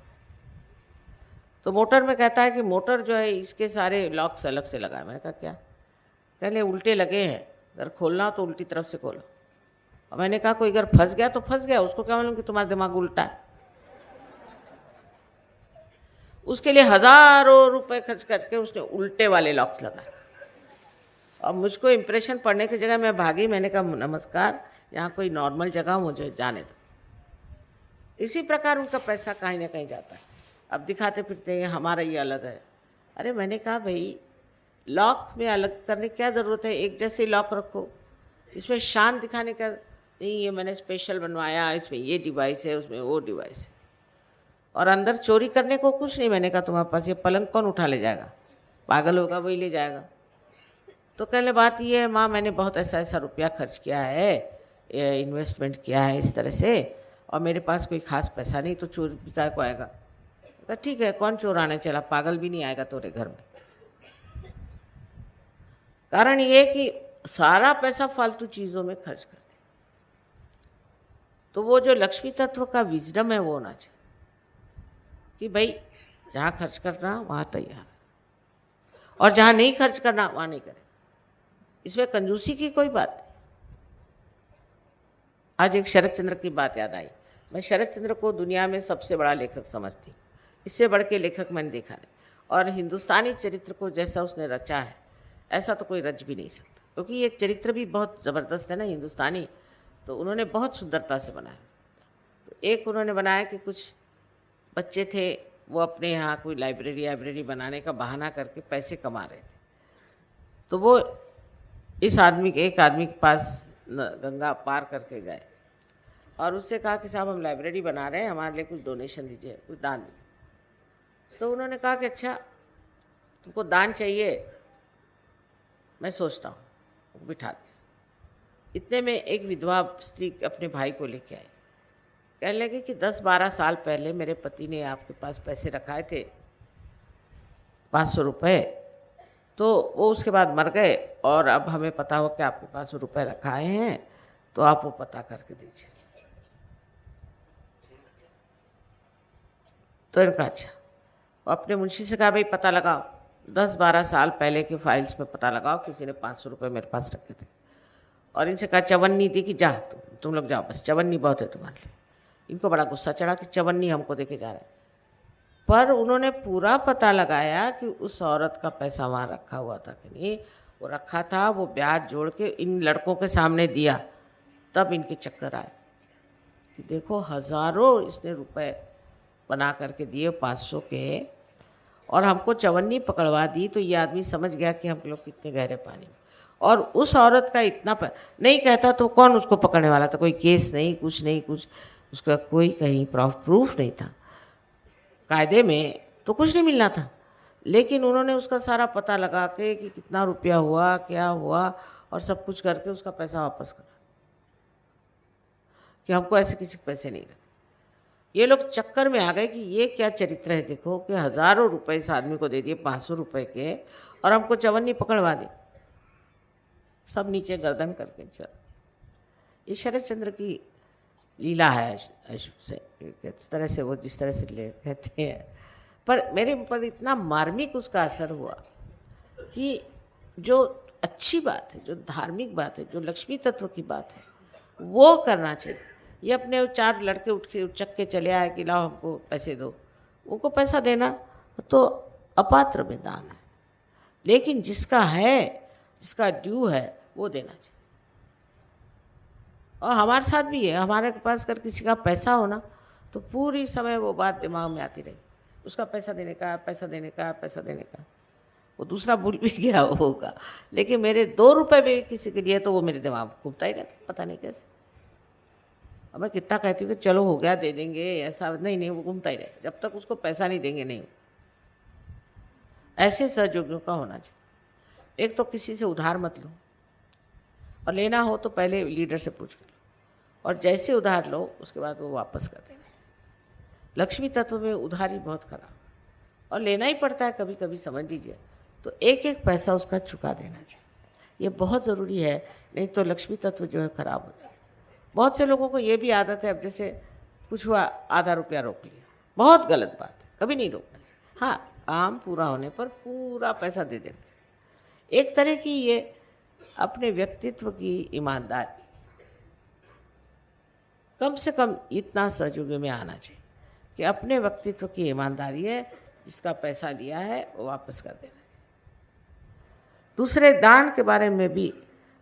तो मोटर में कहता है कि मोटर जो है इसके सारे लॉक्स अलग से लगाए। मैंने कहा क्या? कहले उल्टे लगे हैं, अगर खोलना हो तो उल्टी तरफ से खोलो। और मैंने कहा कोई अगर फंस गया तो फंस गया, उसको क्या मालूम कि तुम्हारा दिमाग उल्टा है। उसके लिए हज़ारों रुपए खर्च करके उसने उल्टे वाले लॉक्स लगाए। और मुझको इम्प्रेशन पड़ने की जगह मैं भागी। मैंने कहा नमस्कार, यहाँ कोई नॉर्मल जगह मुझे जाने दो। इसी प्रकार उनका पैसा कहीं ना कहीं जाता है। अब दिखाते फिरते हैं हमारा ये अलग है। अरे मैंने कहा भाई लॉक में अलग करने की क्या ज़रूरत है, एक जैसे लॉक रखो। इसमें शान दिखाने का नहीं, ये मैंने स्पेशल बनवाया, इसमें ये डिवाइस है, उसमें वो डिवाइस है। और अंदर चोरी करने को कुछ नहीं। मैंने कहा तुम्हारे पास ये पलंग कौन उठा ले जाएगा? पागल होगा वही ले जाएगा। तो कहने बात ये है माँ, मैंने बहुत ऐसा रुपया खर्च किया है, इन्वेस्टमेंट किया है इस तरह से, और मेरे पास कोई खास पैसा नहीं, तो चोर भी काय को आएगा? तो ठीक है, कौन चोर आने चला, पागल भी नहीं आएगा तुम्हारे घर में। कारण ये कि सारा पैसा फालतू चीज़ों में खर्च करते। तो वो जो लक्ष्मी तत्व का विजडम है वो होना चाहिए कि भाई जहाँ खर्च करना वहाँ तैयार, और जहाँ नहीं खर्च करना वहाँ नहीं करें। इसमें कंजूसी की कोई बात नहीं। आज एक शरद चंद्र की बात याद आई। मैं शरद चंद्र को दुनिया में सबसे बड़ा लेखक समझती, इससे बढ़ के लेखक मैंने देखा नहीं। और हिंदुस्तानी चरित्र को जैसा उसने रचा है ऐसा तो कोई रच भी नहीं सकता, क्योंकि ये चरित्र भी बहुत ज़बरदस्त है ना हिंदुस्तानी। तो उन्होंने बहुत सुंदरता से बनाया। तो एक उन्होंने बनाया कि कुछ बच्चे थे, वो अपने यहाँ कोई लाइब्रेरी बनाने का बहाना करके पैसे कमा रहे थे। तो वो एक आदमी के पास गंगा पार करके गए और उससे कहा कि साहब हम लाइब्रेरी बना रहे हैं, हमारे लिए कुछ डोनेशन दीजिए, कुछ दान दीजिए। तो उन्होंने कहा कि अच्छा तुमको दान चाहिए, मैं सोचता हूँ, बिठा दिया। इतने में एक विधवा स्त्री अपने भाई को लेके आई। कहने लगे कि 10-12 साल पहले मेरे पति ने आपके पास पैसे रखाए थे 500 रुपये, तो वो उसके बाद मर गए और अब हमें पता हो कि आपके पास रुपए रखाए हैं, तो आप वो पता करके दीजिए। तो इनका अच्छा, अपने मुंशी से कहा भाई पता लगाओ, 10-12 साल पहले के फाइल्स में पता लगाओ, किसी ने 500 रुपये मेरे पास रखे थे। और इनसे कहा चवन्नी दी कि जा तुम लोग जाओ, बस चवन्नी बहुत है तुम्हारे लिए। इनको बड़ा गुस्सा चढ़ा कि चवन्नी हमको देके जा रहा है। पर उन्होंने पूरा पता लगाया कि उस औरत का पैसा वहाँ रखा हुआ था कि नहीं, वो रखा था, वो ब्याज जोड़ के इन लड़कों के सामने दिया, तब इनके चक्कर आए कि देखो हज़ारों इसने रुपए बना करके दिए 500 के, और हमको चवन्नी पकड़वा दी। तो ये आदमी समझ गया कि हम लोग कितने गहरे पानी में। और उस औरत का इतना नहीं कहता तो कौन उसको पकड़ने वाला था, कोई केस नहीं, कुछ उसका कोई कहीं प्रूफ नहीं था, कायदे में तो कुछ नहीं मिलना था। लेकिन उन्होंने उसका सारा पता लगा के कि कितना रुपया हुआ, क्या हुआ, और सब कुछ करके उसका पैसा वापस करा कि हमको ऐसे किसी के पैसे नहीं लगे। ये लोग चक्कर में आ गए कि ये क्या चरित्र है, देखो कि हज़ारों रुपए इस आदमी को दे दिए 500 रुपये के, और हमको चवन्नी पकड़वा दी। सब नीचे गर्दन करके चल। ये शरद चंद्र की लीला है से, इस तरह से वो जिस तरह से कहते हैं। पर मेरे ऊपर इतना मार्मिक उसका असर हुआ कि जो अच्छी बात है, जो धार्मिक बात है, जो लक्ष्मी तत्व की बात है, वो करना चाहिए। ये अपने 4 लड़के उचक के चले आए कि लाओ हमको पैसे दो, उनको पैसा देना तो अपात्र में दान है। लेकिन जिसका है, जिसका ड्यू है, वो देना चाहिए। और हमारे साथ भी है, हमारे पास अगर किसी का पैसा हो ना, तो पूरी समय वो बात दिमाग में आती रही, उसका पैसा देने का, पैसा देने का, पैसा देने का। वो दूसरा भूल भी गया होगा, लेकिन मेरे 2 रुपये भी किसी के लिए तो वो मेरे दिमाग में घूमता ही रहता, पता नहीं कैसे। अब मैं कितना कहती हूँ कि चलो हो गया दे देंगे, ऐसा नहीं, वो घूमता ही रहेगा जब तक उसको पैसा नहीं देंगे। नहीं, ऐसे सहयोगियों का होना चाहिए। एक तो किसी से उधार मत लो, और लेना हो तो पहले लीडर से पूछ लो, और जैसे उधार लो उसके बाद वो वापस कर देना। लक्ष्मी तत्व में उधारी बहुत खराब, और लेना ही पड़ता है कभी कभी, समझ लीजिए। तो एक एक पैसा उसका चुका देना चाहिए, ये बहुत ज़रूरी है, नहीं तो लक्ष्मी तत्व जो है खराब हो जाता है। बहुत से लोगों को ये भी आदत है, अब जैसे कुछ हुआ, आधा रुपया रोक लिया, बहुत गलत बात है, कभी नहीं रोकना। हाँ, काम पूरा होने पर पूरा पैसा दे देना। एक तरह की ये अपने व्यक्तित्व की ईमानदारी, कम से कम इतना सहयोगी में आना चाहिए कि अपने व्यक्तित्व की ईमानदारी है, जिसका पैसा लिया है वो वापस कर देना। दूसरे दान के बारे में भी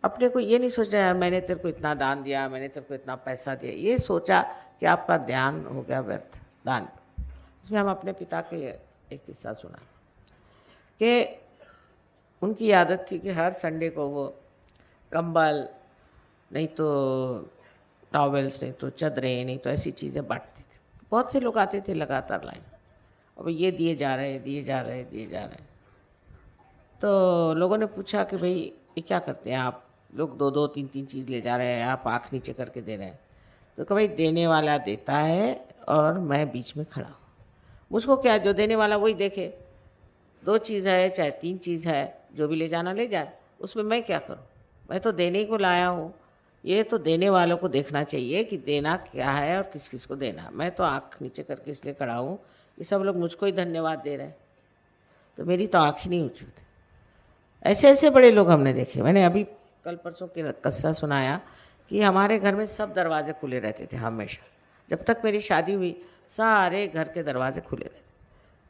अपने को ये नहीं सोचा यार मैंने तेरे को इतना दान दिया, मैंने तेरे को इतना पैसा दिया, ये सोचा कि आपका ध्यान हो गया व्यर्थ दान। इसमें हम अपने पिता के एक किस्सा सुना कि उनकी आदत थी कि हर संडे को वो कंबल, नहीं तो टॉवेल्स, नहीं तो चादरें, नहीं तो ऐसी चीज़ें बांटते थे। बहुत से लोग आते थे लगातार लाइन, अब ये दिए जा रहे हैं। तो लोगों ने पूछा कि भाई ये क्या करते हैं आप लोग, 2-2, 3-3 चीज़ ले जा रहे हैं, आप आँख नीचे करके दे रहे हैं। तो कहा भाई देने वाला देता है और मैं बीच में खड़ा हूँ, मुझको क्या, जो देने वाला वही देखे, 2 चीज़ है चाहे 3 चीज़ है, जो भी ले जाना ले जाए, उसमें मैं क्या करूँ, मैं तो देने ही को लाया हूँ। ये तो देने वालों को देखना चाहिए कि देना क्या है और किस किस को देना। मैं तो आँख नीचे करके इसलिए खड़ा हूँ कि सब लोग मुझको ही धन्यवाद दे रहे हैं, तो मेरी तो आँख ही नहीं ऊँची थी। ऐसे ऐसे बड़े लोग हमने देखे। मैंने अभी कल परसों के किस्सा सुनाया कि हमारे घर में सब दरवाजे खुले रहते थे हमेशा, जब तक मेरी शादी हुई सारे घर के दरवाजे खुले रहते।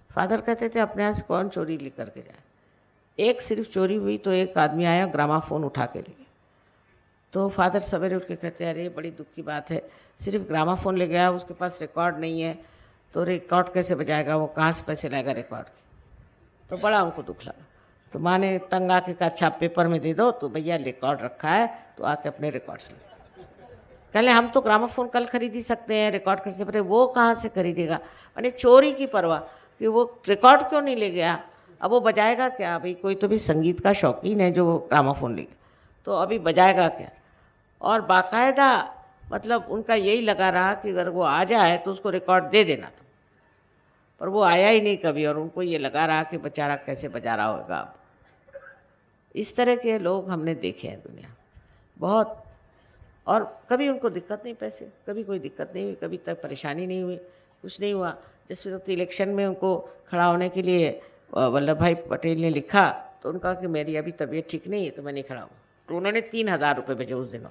फादर कहते थे अपने यहाँ से कौन चोरी ले करके जाए। एक सिर्फ चोरी हुई तो एक आदमी आया, ग्रामाफोन उठा के ले गया। तो फादर सवेरे उठ के कहते अरे बड़ी दुख की बात है, सिर्फ ग्रामाफोन ले गया, उसके पास रिकॉर्ड नहीं है, तो रिकॉर्ड कैसे बजाएगा, वो कहाँ से पैसे लाएगा रिकॉर्ड के। तो बड़ा उनको दुख लगा। तो माँ ने तंग आके कहा अच्छा पेपर में दे दो, तो भैया रिकॉर्ड रखा है तो आके अपने रिकॉर्ड्स ले। कहले हम तो ग्रामाफोन कल खरीद ही सकते हैं, रिकॉर्ड कैसे पड़े, वो कहाँ से खरीदेगा। मैंने चोरी की परवाह कि वो रिकॉर्ड क्यों नहीं ले गया, अब वो बजाएगा क्या। भाई कोई तो भी संगीत का शौकीन है जो ग्रामाफोन ले गया, तो अभी बजाएगा क्या। और बाकायदा मतलब उनका यही लगा रहा कि अगर वो आ जाए तो उसको रिकॉर्ड दे देना था, पर वो आया ही नहीं कभी, और उनको ये लगा रहा कि बेचारा कैसे बजा रहा होगा। अब इस तरह के लोग हमने देखे हैं दुनिया बहुत। और कभी उनको दिक्कत नहीं पैसे, कभी कोई दिक्कत नहीं हुई, कभी तक परेशानी नहीं हुई, कुछ नहीं हुआ। जिस वक्त इलेक्शन में उनको खड़ा होने के लिए वल्लभ भाई पटेल ने लिखा तो उनका कि मेरी अभी तबीयत ठीक नहीं है तो मैं नहीं खड़ा हूँ, तो उन्होंने 3,000 रुपये भेजे उस दिनों।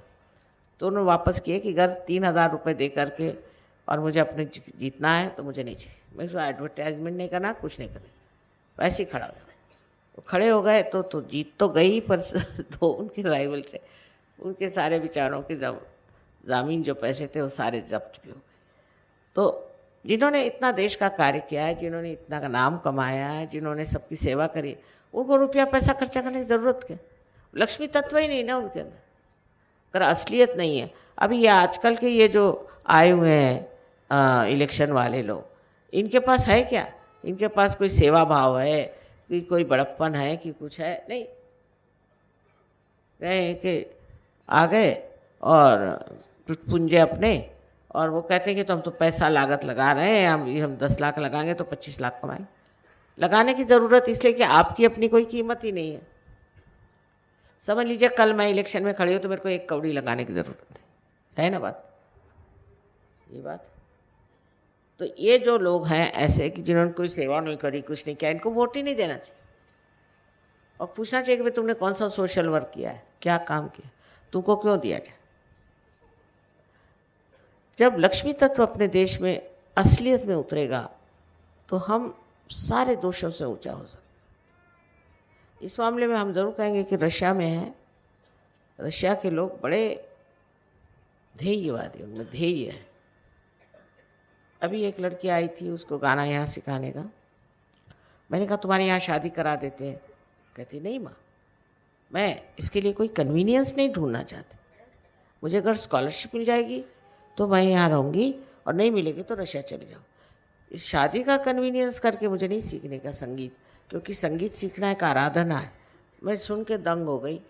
तो उन्होंने वापस किए कि अगर 3,000 रुपये दे करके और मुझे अपने जीतना है तो मुझे नहीं चाहिए, मैं उसको एडवर्टाइजमेंट नहीं करना, कुछ नहीं करना, वैसे ही खड़ा हो जाओ। तो खड़े हो गए तो जीत तो गई, पर तो उनके राइवल थे, उनके सारे विचारों के ज़मीन जो पैसे थे वो सारे जब्त भी हो गए। तो जिन्होंने इतना देश का कार्य किया है, जिन्होंने इतना का नाम कमाया है, जिन्होंने सबकी सेवा करी, उनको रुपया पैसा खर्चा करने की ज़रूरत क्या? लक्ष्मी तत्व ही नहीं ना उनके अंदर, अगर असलियत नहीं है। अभी ये आजकल के ये जो आए हुए हैं इलेक्शन वाले लोग, इनके पास है क्या? इनके पास कोई सेवा भाव है कि कोई बड़प्पन है कि कुछ है? नहीं, कहें कि आ गए और टुटपुंजे अपने, और वो कहते हैं कि तो हम तो पैसा लागत लगा रहे हैं, हम 10 लाख लगाएंगे तो 25 लाख कमाएं। लगाने की ज़रूरत इसलिए कि आपकी अपनी कोई कीमत ही नहीं है। समझ लीजिए कल मैं इलेक्शन में खड़ी हूँ तो मेरे को 1 कौड़ी लगाने की ज़रूरत है ना बात? ये बात। तो ये जो लोग हैं ऐसे कि जिन्होंने कोई सेवा नहीं करी, कुछ नहीं किया, इनको वोट ही नहीं देना चाहिए और पूछना चाहिए कि भाई तुमने कौन सा सोशल वर्क किया है, क्या काम किया, तुमको क्यों दिया जाए। जब लक्ष्मी तत्व अपने देश में असलियत में उतरेगा तो हम सारे दोषों से ऊंचा हो सकते। इस मामले में हम ज़रूर कहेंगे कि रशिया में है, रशिया के लोग बड़े ध्येयवादी, उनमें ध्येय है। अभी एक लड़की आई थी, उसको गाना यहाँ सिखाने का, मैंने कहा तुम्हारे यहाँ शादी करा देते हैं। कहती नहीं माँ, मैं इसके लिए कोई कन्वीनियंस नहीं ढूंढना चाहती, मुझे अगर स्कॉलरशिप मिल जाएगी तो मैं यहाँ रहूँगी और नहीं मिलेगी तो रशिया चले जाऊँ। इस शादी का कन्वीनियंस करके मुझे नहीं सीखने का संगीत, क्योंकि संगीत सीखना एक आराधना है। मैं सुन के दंग हो गई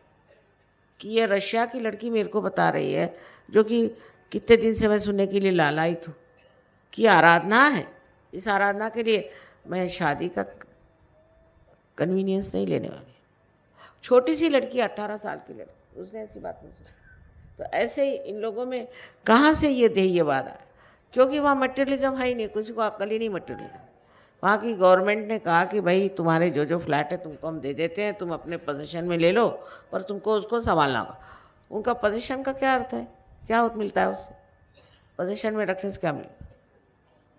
कि ये रशिया की लड़की मेरे को बता रही है, जो कि कितने दिन से मैं सुनने के लिए लालायित हूँ, कि आराधना है। इस आराधना के लिए मैं शादी का कन्वीनियंस नहीं लेने वाली। छोटी सी लड़की, 18 साल की लड़की, उसने ऐसी बात नहीं सुनी। तो ऐसे ही इन लोगों में कहाँ से ये ध्येयवाद आया? क्योंकि वहाँ मटेरियलिज्म है ही नहीं, किसी को अक्ल ही नहीं मटेरियलिज्म। वहाँ की गवर्नमेंट ने कहा कि भाई तुम्हारे जो फ्लैट है तुमको हम दे देते हैं, तुम अपने पोजीशन में ले लो, पर तुमको उसको संभालना होगा। उनका पोजीशन का क्या अर्थ है? क्या मिलता है उससे? पोजीशन में रखने से क्या मिलेगा?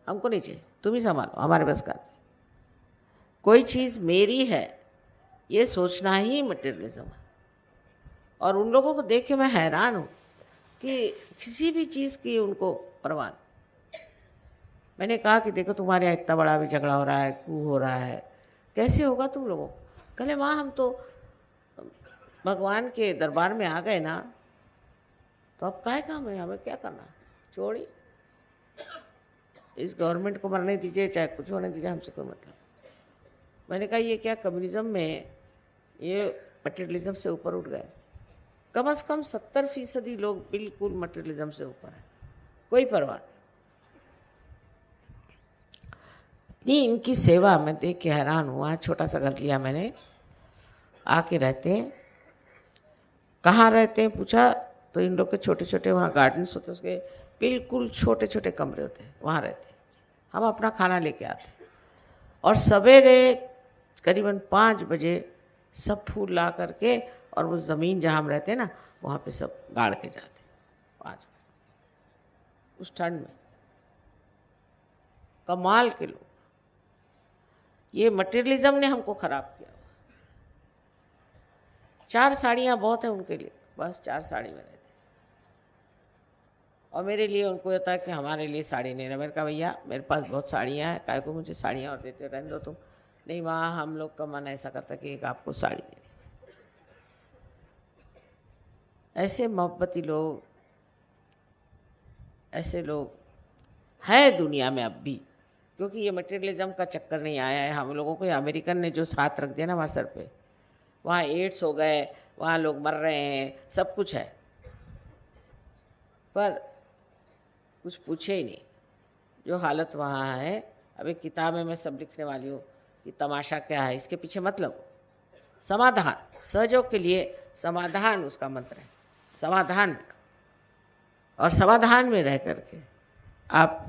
हमको नहीं चाहिए, तुम ही संभालो, हमारे बस का। कोई चीज़ मेरी है ये सोचना ही मटेरियलिज्म है। और उन लोगों को देख के मैं हैरान हूँ कि किसी भी चीज़ की उनको परवाह नहीं। मैंने कहा कि देखो तुम्हारे यहाँ इतना बड़ा भी झगड़ा हो रहा है, कू हो रहा है, कैसे होगा तुम लोगों को? कहले माँ हम तो भगवान के दरबार में आ गए ना, तो अब काय काम है, हमें क्या करना, छोड़ी, इस गवर्नमेंट को मरने दीजिए चाहे कुछ होने दीजिए, हमसे कोई मतलब। मैंने कहा ये क्या कम्युनिज्म में ये मटेरियलिज्म से ऊपर उठ गए? कम से कम 70% लोग बिल्कुल मटेरियलिज्म से ऊपर है, कोई परवाह नहीं। इनकी सेवा मैं देख के हैरान हुआ। छोटा सा घर लिया मैंने, आके रहते हैं। कहाँ रहते हैं पूछा तो इन लोग के छोटे छोटे वहाँ गार्डन्स होते हैं, उसके बिल्कुल छोटे छोटे कमरे होते हैं, वहाँ रहते हैं। हम अपना खाना लेके आते हैं और सवेरे करीबन 5 बजे सब फूल ला करके और वो ज़मीन जहाँ हम रहते हैं ना वहाँ पे सब गाड़ के जाते 5 बजे उस ठंड में। कमाल के लोग। ये मटेरियलिज्म ने हमको ख़राब किया। 4 साड़ियाँ बहुत है उनके लिए, बस 4 साड़ी में रहते। और मेरे लिए उनको होता है कि हमारे लिए साड़ी नहीं है। मैंने कहा भैया मेरे पास बहुत साड़ियाँ हैं, काहे को मुझे साड़ियाँ और देते, रहने दो तुम। नहीं वहाँ हम लोग का मन ऐसा करता कि एक आपको साड़ी देनी। ऐसे मोहब्बती लोग, ऐसे लोग हैं दुनिया में अब भी, क्योंकि ये मटेरियलिज्म का चक्कर नहीं आया है हम लोगों को। अमेरिकन ने जो साथ रख दिया ना हमारे सर पे, वहाँ एड्स हो गए, वहाँ लोग मर रहे हैं, सब कुछ है, पर कुछ पूछे ही नहीं। जो हालत वहाँ है, अब एक किताब में मैं सब लिखने वाली हूँ कि तमाशा क्या है, इसके पीछे मतलब समाधान, सहयोग के लिए समाधान उसका मंत्र है, समाधान। और समाधान में रह करके आप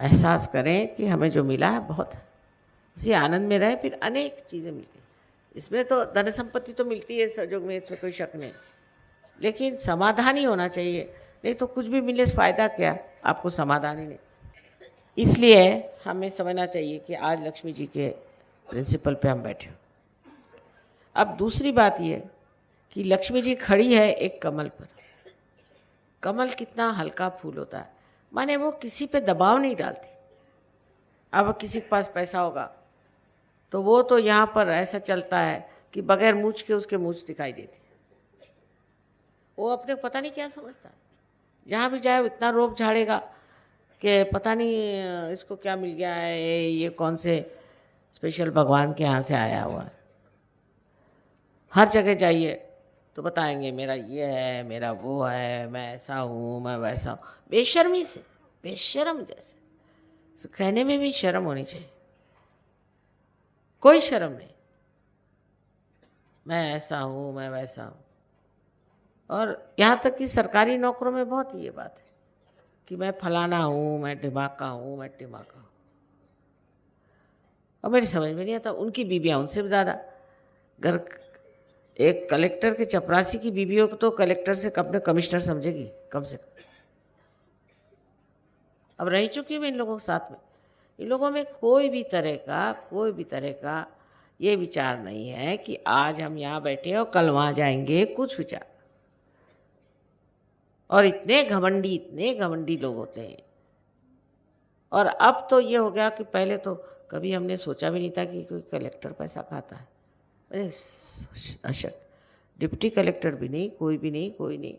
एहसास करें कि हमें जो मिला है बहुत है, उसी आनंद में रहे, फिर अनेक चीज़ें मिलती हैं। इसमें तो धन संपत्ति तो मिलती है संजोग में, इसमें कोई शक नहीं, लेकिन समाधान ही होना चाहिए। नहीं तो कुछ भी मिले फ़ायदा क्या, आपको समाधान ही नहीं। इसलिए हमें समझना चाहिए कि आज लक्ष्मी जी के प्रिंसिपल पे हम बैठे। अब दूसरी बात ये कि लक्ष्मी जी खड़ी है एक कमल पर। कमल कितना हल्का फूल होता है, माने वो किसी पे दबाव नहीं डालती। अब किसी के पास पैसा होगा तो वो तो यहाँ पर ऐसा चलता है कि बगैर मूछ के उसके मूछ दिखाई देती। वो अपने पता नहीं क्या समझता है, जहाँ भी जाए वो इतना रोब झाड़ेगा कि पता नहीं इसको क्या मिल गया है, ये कौन से स्पेशल भगवान के यहाँ से आया हुआ है। हर जगह जाइए तो बताएंगे मेरा ये है, मेरा वो है, मैं ऐसा हूँ, मैं वैसा हूँ। बेशर्मी से, बेशर्म जैसे, तो कहने में भी शर्म होनी चाहिए। कोई शर्म नहीं, मैं ऐसा हूँ, मैं वैसा हूँ। और यहाँ तक कि सरकारी नौकरों में बहुत ये बात है कि मैं फलाना हूँ, मैं ढिमाका हूँ, मैं टिमाका हूँ। और मेरी समझ में नहीं आता, उनकी बीबियाँ उनसे भी ज़्यादा। अगर एक कलेक्टर के चपरासी की बीबियों को तो कलेक्टर से अपने कमिश्नर समझेगी कम से कम। अब रह चुकी हूँ मैं इन लोगों के साथ में। इन लोगों में कोई भी तरह का ये विचार नहीं है कि आज हम यहाँ बैठे और कल वहाँ जाएंगे, कुछ विचार। और इतने घमंडी लोग होते हैं। और अब तो ये हो गया कि पहले तो कभी हमने सोचा भी नहीं था कि कोई कलेक्टर पैसा खाता है। अरे अशक, डिप्टी कलेक्टर भी नहीं, कोई नहीं।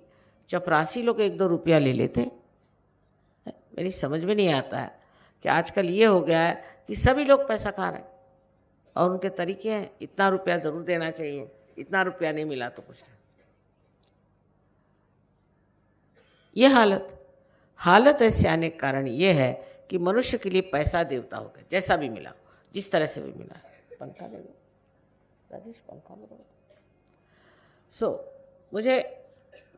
चपरासी लोग 1-2 रुपया ले लेते। मेरी समझ में नहीं आता है कि आजकल ये हो गया है कि सभी लोग पैसा खा रहे हैं और उनके तरीके हैं, इतना रुपया ज़रूर देना चाहिए, इतना रुपया नहीं मिला तो कुछ नहीं। ये हालत ऐसे आने का कारण ये है कि मनुष्य के लिए पैसा देवता हो गया। जैसा भी मिला, जिस तरह से भी मिला। पंखा दे दो राजेश, पंखा में दो। मुझे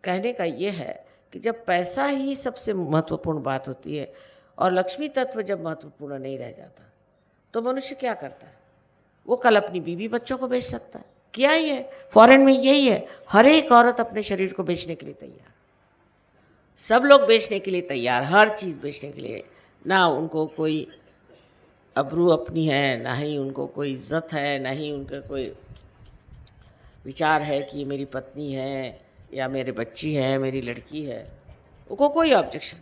कहने का ये है कि जब पैसा ही सबसे महत्वपूर्ण बात होती है और लक्ष्मी तत्व जब महत्वपूर्ण नहीं रह जाता तो मनुष्य क्या करता है? वो कल अपनी बीवी बच्चों को बेच सकता है। क्या ही है, फॉरेन में यही है, हर एक औरत अपने शरीर को बेचने के लिए तैयार। सब लोग बेचने के लिए तैयार, हर चीज़ बेचने के लिए। ना उनको कोई अबरू अपनी है, ना ही उनको कोई इज्जत है, ना ही उनका कोई विचार है कि मेरी पत्नी है या मेरी बच्ची है, मेरी लड़की है, उनको कोई ऑब्जेक्शन।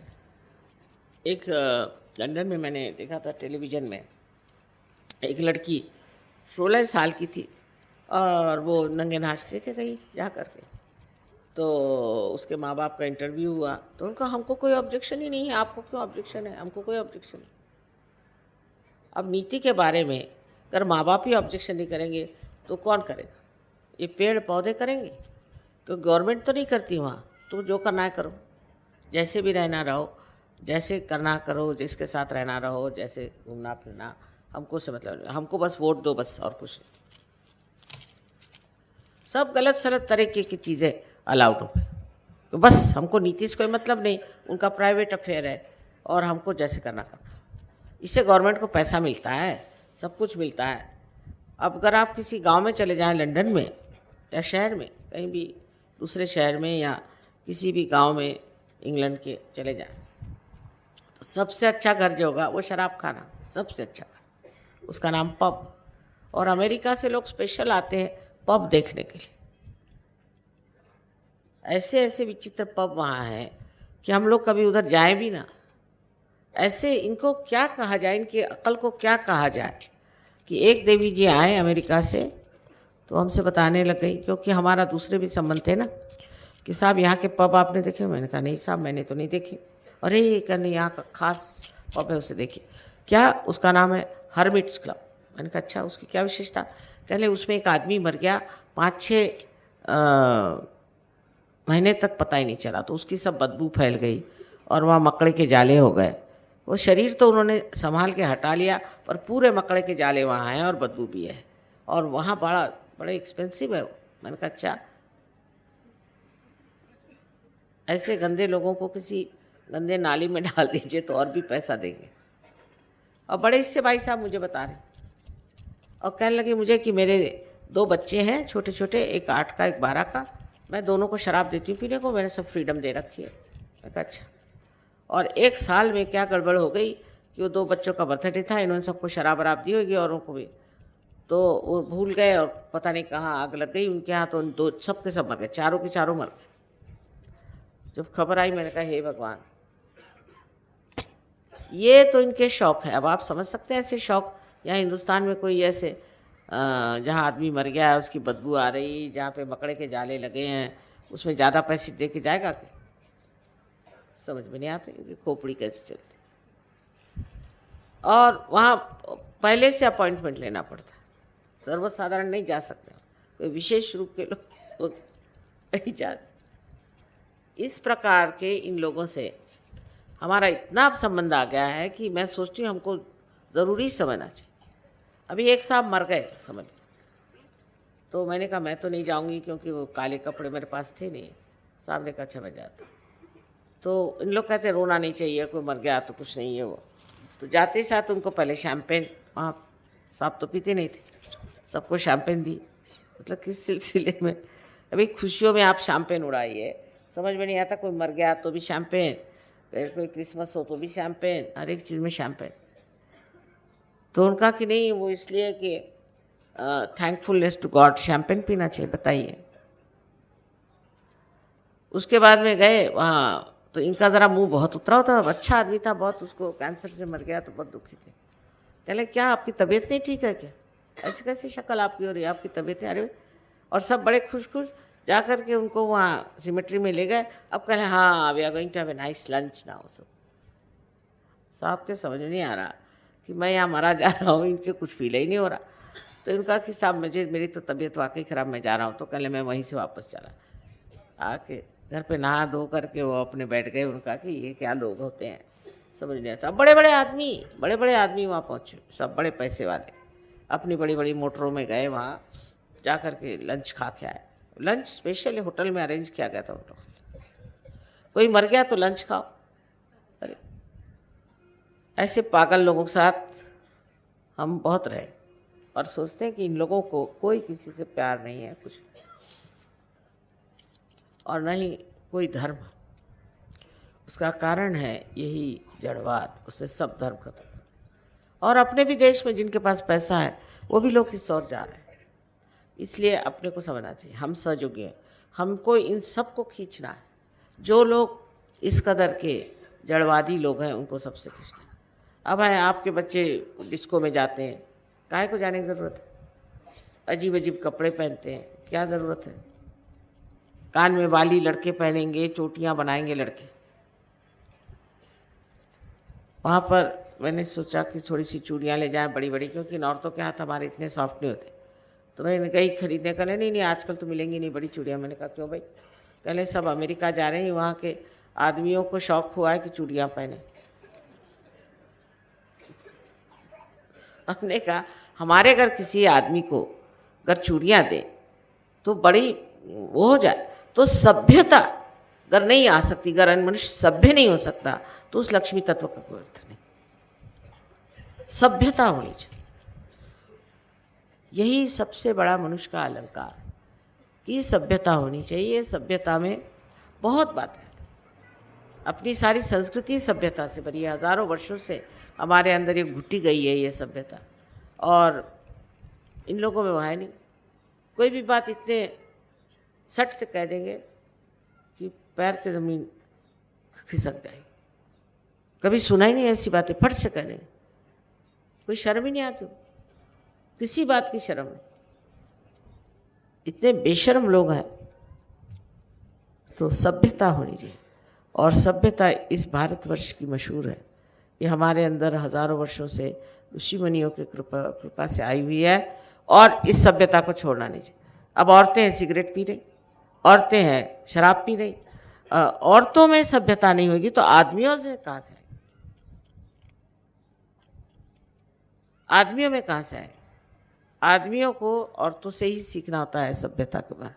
एक लंदन में मैंने देखा था टेलीविज़न में, एक लड़की 16 साल की थी और वो नंगे नाचते थे कहीं जा करके। तो उसके माँ बाप का इंटरव्यू हुआ तो उनका हमको कोई ऑब्जेक्शन ही नहीं है। आपको क्यों ऑब्जेक्शन है? हमको कोई ऑब्जेक्शन नहीं। अब नीति के बारे में अगर माँ बाप ही ऑब्जेक्शन नहीं करेंगे तो कौन करेगा? ये पेड़ पौधे करेंगे? क्योंकि गवर्नमेंट तो नहीं करती वहाँ, तो जो करना है करो, जैसे भी रहना रहो, जैसे करना करो, जिसके साथ रहना रहो, जैसे घूमना फिरना, हमको से मतलब, हमको बस वोट दो बस, और कुछ नहीं। सब गलत सलत तरीके की चीज़ें अलाउड हो गई, तो बस हमको नीति से कोई मतलब नहीं, उनका प्राइवेट अफेयर है और हमको जैसे करना। इससे गवर्नमेंट को पैसा मिलता है, सब कुछ मिलता है। अब अगर आप किसी गांव में चले जाएं, लंदन में या शहर में, कहीं भी दूसरे शहर में या किसी भी गांव में इंग्लैंड के चले जाएं, तो सबसे अच्छा घर जो होगा वो शराब खाना, सबसे अच्छा घर, उसका नाम पब। और अमेरिका से लोग स्पेशल आते हैं पब देखने के लिए। ऐसे ऐसे विचित्र पब वहाँ हैं कि हम लोग कभी उधर जाएं भी ना। ऐसे इनको क्या कहा जाए, इनकी अक्ल को क्या कहा जाए कि एक देवी जी आए अमेरिका से तो हमसे बताने लग गई, क्योंकि हमारा दूसरे भी संबंध थे ना, कि साहब यहाँ के पब आपने देखे? मैंने कहा नहीं साहब, मैंने तो नहीं देखे। अरे ये कहने यहाँ का खास पब है, उसे देखिए। क्या? उसका नाम है हर्मिट्स क्लब। मैंने कहा अच्छा, उसकी क्या विशेषता? कहले उसमें एक आदमी मर गया, 5-6 महीने तक पता ही नहीं चला, तो उसकी सब बदबू फैल गई और वहाँ मकड़े के जाले हो गए। वो शरीर तो उन्होंने संभाल के हटा लिया, पर पूरे मकड़े के जाले वहाँ हैं और बदबू भी है, और वहाँ बड़ा एक्सपेंसिव है वो। मैंने कहा अच्छा, ऐसे गंदे लोगों को किसी गंदे नाली में डाल दीजिए तो और भी पैसा देंगे। और बड़े इससे भाई साहब मुझे बता रहे और कहने लगे मुझे कि मेरे 2 बच्चे हैं छोटे छोटे, एक 8 का एक 12 का, मैं दोनों को शराब देती हूँ पीने को, मैंने सब फ्रीडम दे रखी है। मैं कहा अच्छा। और 1 साल में क्या गड़बड़ हो गई कि वो 2 बच्चों का बर्थडे था, इन्होंने सबको शराब वराब दी होगी औरों को भी, तो वो भूल गए और पता नहीं कहाँ आग लग गई उनके यहाँ, तो 2 सब के सब मर गए, चारों के चारों मर गए। जब खबर आई मैंने कहा हे भगवान, ये तो इनके शौक है। अब आप समझ सकते हैं ऐसे शौक। यहाँ हिंदुस्तान में कोई ऐसे जहाँ आदमी मर गया है उसकी बदबू आ रही, जहाँ पे मकड़े के जाले लगे हैं, उसमें ज़्यादा पैसे दे के जाएगा क्या? समझ में नहीं आते कि खोपड़ी कैसे चलती। और वहाँ पहले से अपॉइंटमेंट लेना पड़ता है, सर्वसाधारण नहीं जा सकते, कोई विशेष रूप के लोग नहीं जा। इस प्रकार के इन लोगों से हमारा इतना अब संबंध आ गया है कि मैं सोचती हूँ हमको ज़रूरी समझना चाहिए। अभी एक साहब मर गए समझ, तो मैंने कहा मैं तो नहीं जाऊंगी क्योंकि वो काले कपड़े मेरे पास थे नहीं। साहब ने कहा अच्छा मैं जाता। तो इन लोग कहते हैं रोना नहीं चाहिए, कोई मर गया तो कुछ नहीं है वो। तो जाते ही साथ उनको पहले शैम्पेन, वहाँ साहब तो पीते नहीं थे, सबको शैम्पेन दी। मतलब किस सिलसिले में? अभी खुशियों में आप शैम्पेन उड़ाइए, समझ में नहीं आता। कोई मर गया तो भी शैम्पेन, कोई क्रिसमस हो तो भी शैम्पेन, हर एक चीज़ में शैम्पेन। तो उनका कि नहीं वो इसलिए कि थैंकफुलनेस टू गॉड शैम्पेन पीना चाहिए। बताइए। उसके बाद में गए वहाँ, तो इनका ज़रा मुंह बहुत उतरा होता, अच्छा आदमी था बहुत, उसको कैंसर से मर गया तो बहुत दुखी थे। कहले क्या आपकी तबीयत नहीं ठीक है क्या? ऐसे कैसी शक्ल आपकी हो रही है, आपकी तबीयत है? अरे, और सब बड़े खुश खुश जा कर के उनको वहाँ सिमेट्री में ले गए। अब कहले हाँ we are going to have a nice lunch now. सब साहब के समझ नहीं आ रहा कि मैं यहाँ मरा जा रहा हूँ, इनके कुछ फील ही नहीं हो रहा। तो इनका कि साहब मुझे मेरी तो तबीयत वाकई ख़राब, मैं जा रहा हूँ। तो कहले मैं वहीं से वापस चला, आके घर पे नहा धो करके वो अपने बैठ गए। उनका कि ये क्या लोग होते हैं, समझ नहीं आता। बड़े बड़े आदमी वहाँ पहुँचे, सब बड़े पैसे वाले, अपनी बड़ी बड़ी मोटरों में गए, वहाँ जा कर के लंच खा के आए। लंच स्पेशल होटल में अरेंज किया गया था उन लोग। कोई मर गया तो लंच खाओ। अरे ऐसे पागल लोगों के साथ हम बहुत रहे और सोचते हैं कि इन लोगों को कोई किसी से प्यार नहीं है कुछ, और न ही कोई धर्म। उसका कारण है यही जड़वाद, उससे सब धर्म खत्म। और अपने भी देश में जिनके पास पैसा है वो भी लोग इस ओर जा रहे हैं। इसलिए अपने को समझना चाहिए हम सहयोगी हैं, हमको इन सब को खींचना है। जो लोग इस कदर के जड़वादी लोग हैं उनको सबसे खींचना है। अब है आपके बच्चे डिस्को में जाते हैं, काहे को जाने की ज़रूरत है? अजीब अजीब कपड़े पहनते हैं, क्या ज़रूरत है? कान में बाली लड़के पहनेंगे, चोटियाँ बनाएंगे लड़के। वहाँ पर मैंने सोचा कि थोड़ी सी चूड़ियाँ ले जाएं बड़ी बड़ी, क्योंकि इन औरतों के हाथ हमारे इतने सॉफ्ट नहीं होते। तो मैंने गई खरीदने, कहले नहीं आजकल तो मिलेंगी नहीं बड़ी चूड़ियाँ। मैंने कहा क्यों भाई? कहले सब अमेरिका जा रहे हैं, वहाँ के आदमियों को शौक हुआ है कि चूड़ियाँ पहने। हमने कहा हमारे अगर किसी आदमी को अगर चूड़ियाँ दे तो बड़ी वो हो जाए, तो सभ्यता अगर नहीं आ सकती, अगर मनुष्य सभ्य नहीं हो सकता तो उस लक्ष्मी तत्व का कोई अर्थ नहीं। सभ्यता होनी चाहिए, यही सबसे बड़ा मनुष्य का अलंकार है कि सभ्यता होनी चाहिए। सभ्यता में बहुत बात है, अपनी सारी संस्कृति सभ्यता से भरी है। हज़ारों वर्षों से हमारे अंदर ये घुटी गई है ये सभ्यता, और इन लोगों में वो है नहीं। कोई भी बात इतने सट से कह देंगे कि पैर की ज़मीन खिसक जाएगी। कभी सुना ही नहीं ऐसी बातें, फट से कह देंगे, कोई शर्म ही नहीं आती, किसी बात की शर्म नहीं। इतने बेशर्म लोग हैं। तो सभ्यता होनी चाहिए, और सभ्यता इस भारतवर्ष की मशहूर है। ये हमारे अंदर हज़ारों वर्षों से ऋषि मुनियों की कृपा से आई हुई है, और इस सभ्यता को छोड़ना नहीं चाहिए। अब औरतें हैं सिगरेट पी रही, औरतें हैं शराब पी रही। औरतों में सभ्यता नहीं होगी तो आदमियों से कहाँ से आएगी? आदमियों में कहाँ से आएगी? आदमियों को औरतों से ही सीखना होता है सभ्यता के बारे में।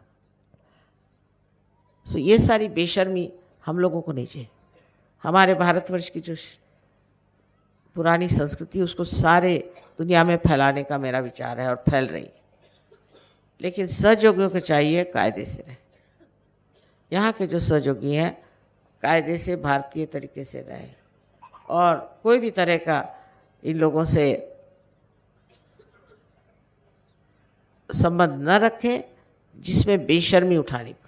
सो ये सारी बेशर्मी हम लोगों को नहीं चाहिए। हमारे भारतवर्ष की जो पुरानी संस्कृति उसको सारे दुनिया में फैलाने का मेरा विचार है और फैल रही है। लेकिन सहयोगियों को चाहिए कायदे से रहे। यहाँ के जो सहयोगी हैं कायदे से भारतीय तरीके से रहे और कोई भी तरह का इन लोगों से संबंध न रखें जिसमें बेशर्मी उठानी पड़े।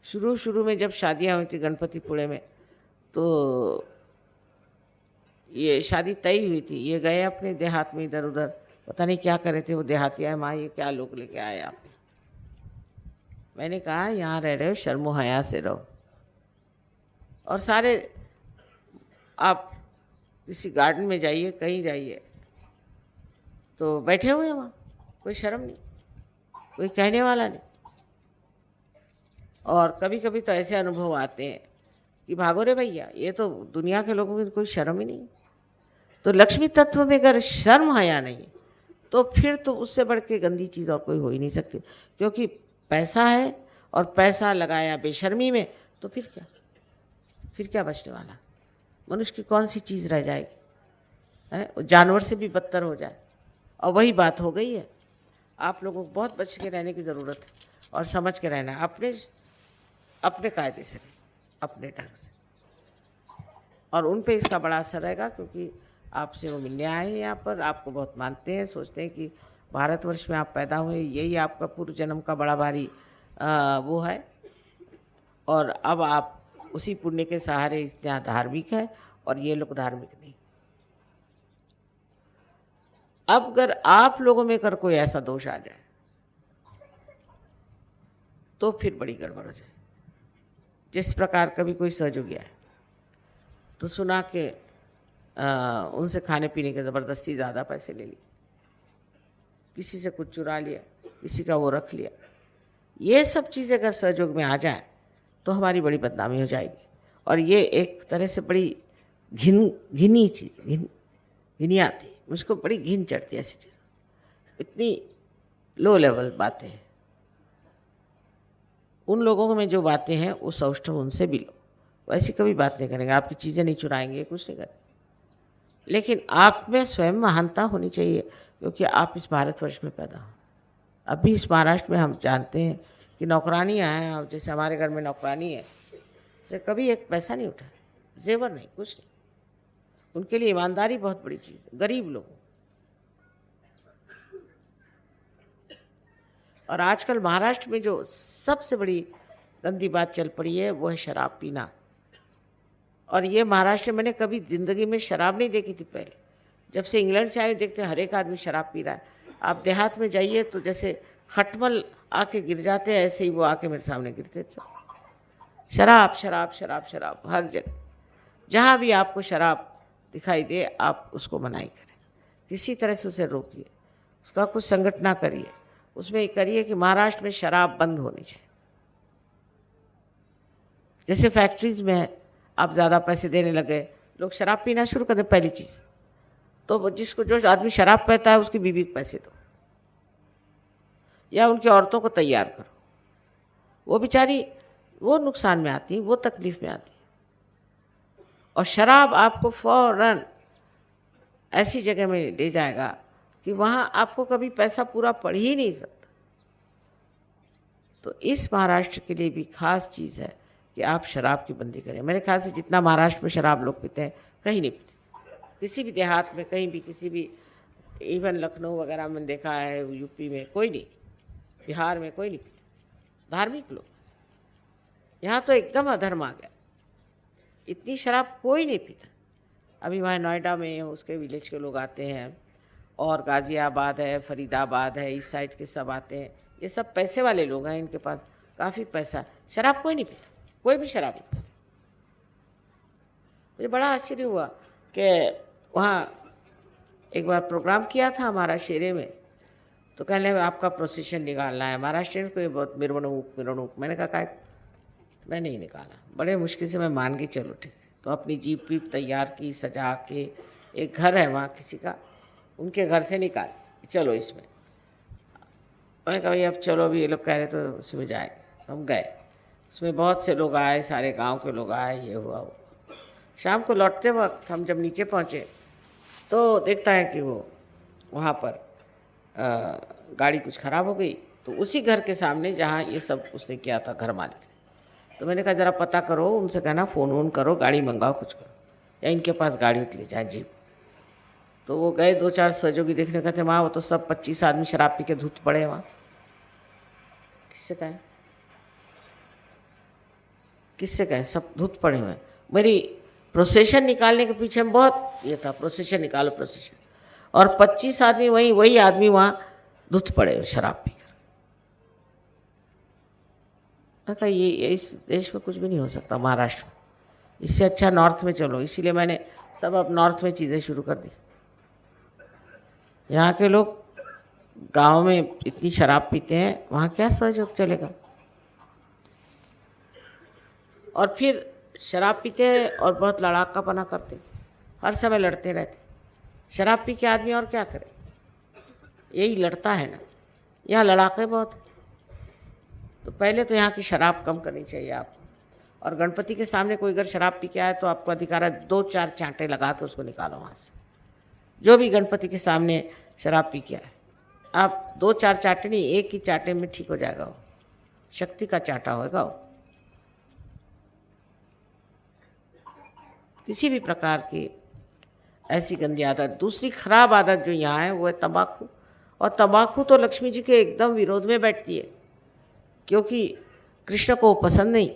शुरू में जब शादियाँ हुई थी गणपतिपुणे में, तो ये शादी तय हुई थी, ये गए अपने देहात में इधर उधर, पता नहीं क्या करे थे वो देहाती है, माँ ये क्या लोग लेके आए आप। मैंने कहा यहाँ रह रहे हो शर्मो हया से रहो। और सारे आप किसी गार्डन में जाइए, कहीं जाइए तो बैठे हुए हैं वहाँ, कोई शर्म नहीं, कोई कहने वाला नहीं। और कभी कभी तो ऐसे अनुभव आते हैं कि भागो रे भैया, ये तो दुनिया के लोगों की कोई शर्म ही नहीं। तो लक्ष्मी तत्व में अगर शर्म हया नहीं तो फिर तो उससे बढ़ के गंदी चीज़ और कोई हो ही नहीं सकती। क्योंकि पैसा है और पैसा लगाया बेशर्मी में, तो फिर क्या बचने वाला? मनुष्य की कौन सी चीज़ रह जाएगी? है जानवर से भी बदतर हो जाए। और वही बात हो गई है। आप लोगों को बहुत बच के रहने की ज़रूरत है और समझ के रहना है, अपने कायदे से, अपने ढंग से। और उन पे इसका बड़ा असर रहेगा क्योंकि आपसे वो मिलने आए हैं यहाँ पर, आपको बहुत मानते हैं, सोचते हैं कि भारतवर्ष में आप पैदा हुए, यही आपका पूर्व जन्म का बड़ा भारी वो है। और अब आप उसी पुण्य के सहारे इतना धार्मिक है और ये लोग धार्मिक नहीं। अब अगर आप लोगों में कर कोई ऐसा दोष आ जाए तो फिर बड़ी गड़बड़ हो जाए। जिस प्रकार कभी कोई सहयोगी आए तो सुना के उनसे खाने पीने के ज़बरदस्ती ज़्यादा पैसे ले लिए, किसी से कुछ चुरा लिया, किसी का वो रख लिया। ये सब चीज़ें अगर सहयोग में आ जाए तो हमारी बड़ी बदनामी हो जाएगी। और ये एक तरह से बड़ी घिनी चीज़, घिनी आती, मुझको बड़ी घिन चढ़ती है ऐसी चीज़। इतनी लो लेवल बातें हैं। उन लोगों में जो बातें हैं वो सौष्ठव उनसे भी लो। वैसी कभी बात नहीं करेंगे, आपकी चीज़ें नहीं चुराएंगे, कुछ नहीं करेंगे। लेकिन आप में स्वयं महानता होनी चाहिए क्योंकि आप इस भारतवर्ष में पैदा हो। अभी इस महाराष्ट्र में हम जानते हैं कि नौकरानियाँ हैं, अब जैसे हमारे घर में नौकरानी है, से कभी एक पैसा नहीं उठा, जेवर नहीं, कुछ नहीं। उनके लिए ईमानदारी बहुत बड़ी चीज़ है, गरीब लोगों। और आजकल महाराष्ट्र में जो सबसे बड़ी गंदी बात चल पड़ी है वो है शराब पीना। और ये महाराष्ट्र में मैंने कभी ज़िंदगी में शराब नहीं देखी थी पहले। जब से इंग्लैंड से आए देखते हैं हर एक आदमी शराब पी रहा है। आप देहात में जाइए तो जैसे खटमल आके गिर जाते हैं ऐसे ही वो आके मेरे सामने गिरते थे। शराब शराब शराब शराब हर जगह, जहाँ भी आपको शराब दिखाई दे आप उसको मनाही करें, किसी तरह से उसे रोकिए, उसका कुछ संगठन करिए, उसमें करिए कि महाराष्ट्र में शराब बंद होनी चाहिए। जैसे फैक्ट्रीज में आप ज़्यादा पैसे देने लगे, लोग शराब पीना शुरू कर दें। पहली चीज़ तो जिसको जो आदमी शराब पीता है उसकी बीवी को पैसे दो या उनकी औरतों को तैयार करो। वो बेचारी वो नुकसान में आती, वो तकलीफ में आती। और शराब आपको फौरन ऐसी जगह में ले जाएगा कि वहाँ आपको कभी पैसा पूरा पड़ ही नहीं सकता। तो इस महाराष्ट्र के लिए भी खास चीज़ है कि आप शराब की बंदी करें। मेरे ख्याल से जितना महाराष्ट्र में शराब लोग पीते हैं कहीं नहीं पीते, किसी भी देहात में कहीं भी, किसी भी, इवन लखनऊ वगैरह में देखा है, यूपी में कोई नहीं, बिहार में कोई नहीं पीते, धार्मिक लोग। यहाँ तो एकदम अधर्म आ गया, इतनी शराब कोई नहीं पीता। अभी वहाँ नोएडा में उसके विलेज के लोग आते हैं और गाज़ियाबाद है, फरीदाबाद है, इस साइड के सब आते हैं। ये सब पैसे वाले लोग हैं, इनके पास काफ़ी पैसा। शराब कोई नहीं पीता, कोई भी शराब नहीं पीता। मुझे बड़ा आश्चर्य हुआ कि वहाँ एक बार प्रोग्राम किया था हमारा शेरे में, तो कहने लगे आपका प्रोसेशन निकालना है महाराष्ट्र को, ये बहुत मिरवणूक। मैंने कहा मैं नहीं निकाला, बड़े मुश्किल से मैं मान के चलो ठीक है। तो अपनी जीप वीप तैयार की, सजा के, एक घर है वहाँ किसी का, उनके घर से निकाल चलो इसमें। मैंने कहा भाई अब चलो, अभी ये लोग कह रहे तो उसमें जाएंगे। हम गए उसमें बहुत से लोग आए, सारे गांव के लोग आए, ये हुआ वो। शाम को लौटते वक्त हम जब नीचे पहुँचे तो देखता है कि वो वहाँ पर गाड़ी कुछ ख़राब हो गई। तो उसी घर के सामने जहाँ ये सब उसने किया था घर मालिक ने, तो मैंने कहा ज़रा पता करो, उनसे कहना फ़ोन वोन करो, गाड़ी मंगाओ, कुछ करो, या इनके पास गाड़ी ले जाए जीप। तो वो गए 2-4 सहयोगी देखने, कहते वहाँ वो तो सब 25 आदमी शराब पी के धुत पड़े वहाँ। किससे कहें, किससे कहें, सब धुत पड़े हुए। मेरी प्रोसेशन निकालने के पीछे में बहुत ये था, प्रोसेशन निकालो प्रोसेशन, और 25 आदमी वही आदमी वहाँ धुत पड़े शराब पीकर। मैं कहा ये इस देश में कुछ भी नहीं हो सकता, महाराष्ट्र में, इससे अच्छा नॉर्थ में चलो। इसीलिए मैंने सब अब नॉर्थ में चीज़ें शुरू कर दी। यहाँ के लोग गांव में इतनी शराब पीते हैं, वहाँ क्या सहयोग चलेगा। और फिर शराब पीते हैं और बहुत लड़ाकापना करते, हर समय लड़ते रहते। शराब पी के आदमी और क्या करे, यही लड़ता है ना। यहाँ लड़ाके बहुत। तो पहले तो यहाँ की शराब कम करनी चाहिए आपको। और गणपति के सामने कोई अगर शराब पी के आए तो आपको अधिकार है 2-4 चांटे लगा के उसको निकालो वहाँ से। जो भी गणपति के सामने शराब पी के आए, आप 2-4 चांटे नहीं, एक ही चांटे में ठीक हो जाएगा वो, शक्ति का चांटा होगा वो। किसी भी प्रकार की ऐसी गंदी आदत। दूसरी खराब आदत जो यहाँ है वो है तंबाकू। और तंबाकू तो लक्ष्मी जी के एकदम विरोध में बैठती है, क्योंकि कृष्ण को पसंद नहीं।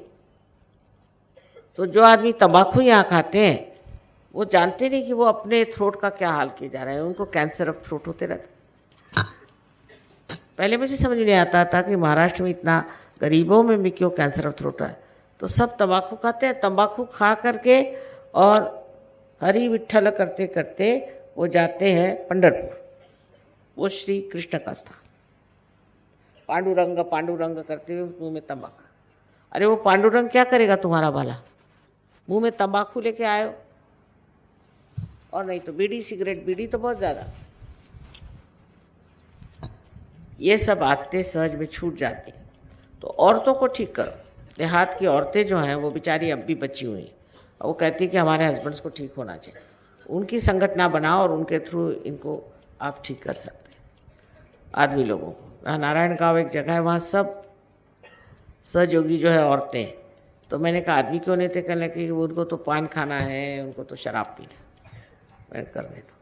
तो जो आदमी तंबाकू यहाँ खाते हैं वो जानते नहीं कि वो अपने थ्रोट का क्या हाल किए जा रहे हैं। उनको कैंसर ऑफ थ्रोट होते रहते। पहले मुझे समझ नहीं आता था कि महाराष्ट्र में इतना गरीबों में भी क्यों कैंसर ऑफ थ्रोट है। तो सब तंबाकू खाते हैं, तंबाकू खा करके और हरि विठ्ठल करते करते वो जाते हैं पंढरपुर, वो श्री कृष्ण का स्थान। पांडुरंग पांडुरंग करते हुए मुंह में तंबाकू। अरे वो पांडुरंग क्या करेगा तुम्हारा भला, मुंह में तंबाकू लेके आयो। और नहीं तो बीड़ी सिगरेट, बीड़ी तो बहुत ज़्यादा। ये सब आदतें सहज में छूट जाती हैं। तो औरतों को ठीक करो। देहात की औरतें जो हैं वो बेचारी अब भी बची हुई हैं, और वो कहती कि हमारे हस्बैंड्स को ठीक होना चाहिए। उनकी संगठना बनाओ और उनके थ्रू इनको आप ठीक कर सकते हैं आदमी लोगों को। नारायण गाँव एक जगह है, वहाँ सब सहयोगी जो है औरतें हैं। तो मैंने कहा आदमी क्यों नहीं थे, कहने कि उनको तो पान खाना है, उनको तो शराब पीना है। मैंने करने दो।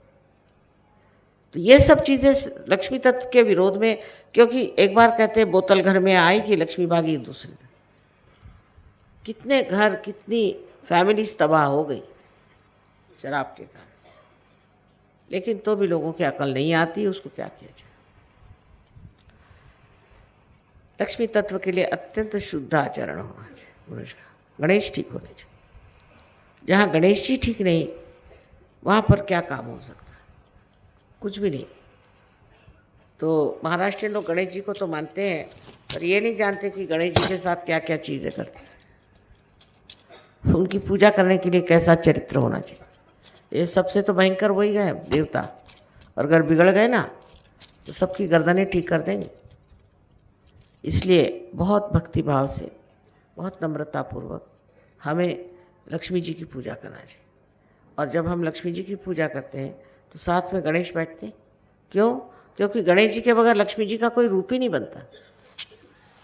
तो ये सब चीज़ें लक्ष्मी तत्व के विरोध में, क्योंकि एक बार कहते हैं बोतल घर में आई कि लक्ष्मी भागी दूसरी। कितने घर, कितनी फैमिलीज तबाह हो गई शराब के कारण। लेकिन तो भी लोगों की अकल नहीं आती, उसको क्या किया जाए। लक्ष्मी तत्व के लिए अत्यंत शुद्ध आचरण होना चाहिए मनुष्य का। गणेश ठीक होने चाहिए। जहाँ गणेश जी ठीक नहीं, वहाँ पर क्या काम हो सकता है, कुछ भी नहीं। तो महाराष्ट्र लोग गणेश जी को तो मानते हैं, पर ये नहीं जानते कि गणेश जी के साथ क्या क्या चीज़ें करते हैं। उनकी पूजा करने के लिए कैसा चरित्र होना चाहिए। ये सबसे तो भयंकर वही है देवता। और अगर बिगड़ गए ना तो सबकी गर्दनें ठीक कर देंगे। इसलिए बहुत भक्तिभाव से, बहुत नम्रतापूर्वक हमें लक्ष्मी जी की पूजा करना चाहिए। और जब हम लक्ष्मी जी की पूजा करते हैं तो साथ में गणेश बैठते हैं। क्यों? क्योंकि गणेश जी के बगैर लक्ष्मी जी का कोई रूप ही नहीं बनता।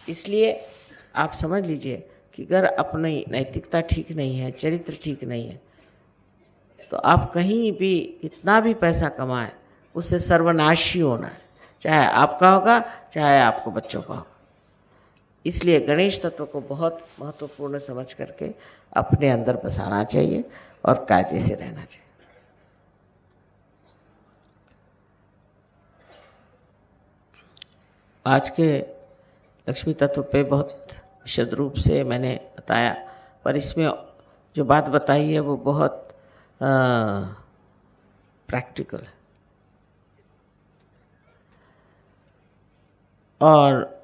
इसलिए आप समझ लीजिए कि अगर अपनी नैतिकता ठीक नहीं है, चरित्र ठीक नहीं है, तो आप कहीं भी कितना भी पैसा कमाएं, उससे सर्वनाशी होना है। चाहे आपका होगा, चाहे आपको बच्चों का होगा। इसलिए गणेश तत्व को बहुत महत्वपूर्ण समझ करके अपने अंदर बसाना चाहिए और कायदे से रहना चाहिए। आज के लक्ष्मी तत्व पे बहुत विशद रूप से मैंने बताया, पर इसमें जो बात बताई है वो बहुत प्रैक्टिकल है। और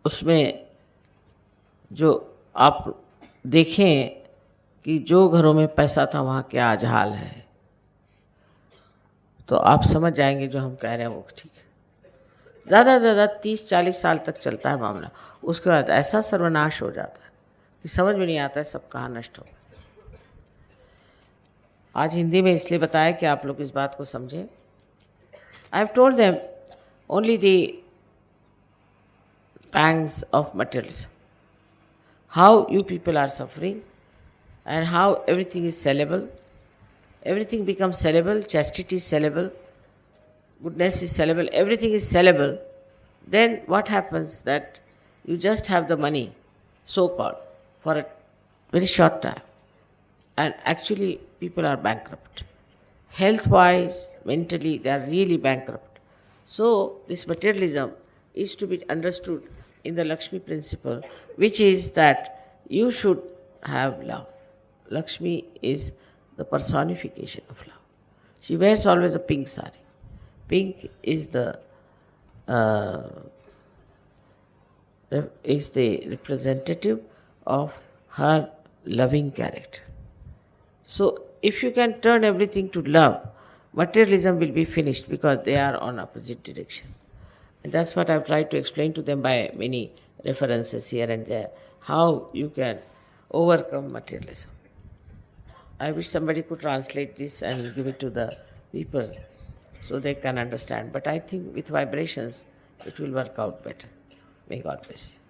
उसमें जो आप देखें कि जो घरों में पैसा था वहाँ क्या आज हाल है, तो आप समझ जाएंगे जो हम कह रहे हैं वो ठीक है। ज़्यादा से ज़्यादा 30-40 साल तक चलता है मामला। उसके बाद ऐसा सर्वनाश हो जाता है कि समझ में नहीं आता है सब कहाँ नष्ट हो। आज हिंदी में इसलिए बताया कि आप लोग इस बात को समझें। I have told them only the pangs of materialism, how you people are suffering and how everything is sellable. Everything becomes sellable, chastity is sellable, goodness is sellable, everything is sellable. Then what happens that you just have the money, so called, for a very short time, and actually people are bankrupt. Health wise, mentally, they are really bankrupt. So this materialism is to be understood in the Lakshmi principle, which is that you should have love. Lakshmi is the personification of love. She wears always a pink sari. Pink is the representative of her loving character. So if you can turn everything to love, materialism will be finished because they are on opposite direction. And that's what I've tried to explain to them by many references here and there, how you can overcome materialism. I wish somebody could translate this and give it to the people so they can understand. But I think with vibrations, it will work out better. May God bless you.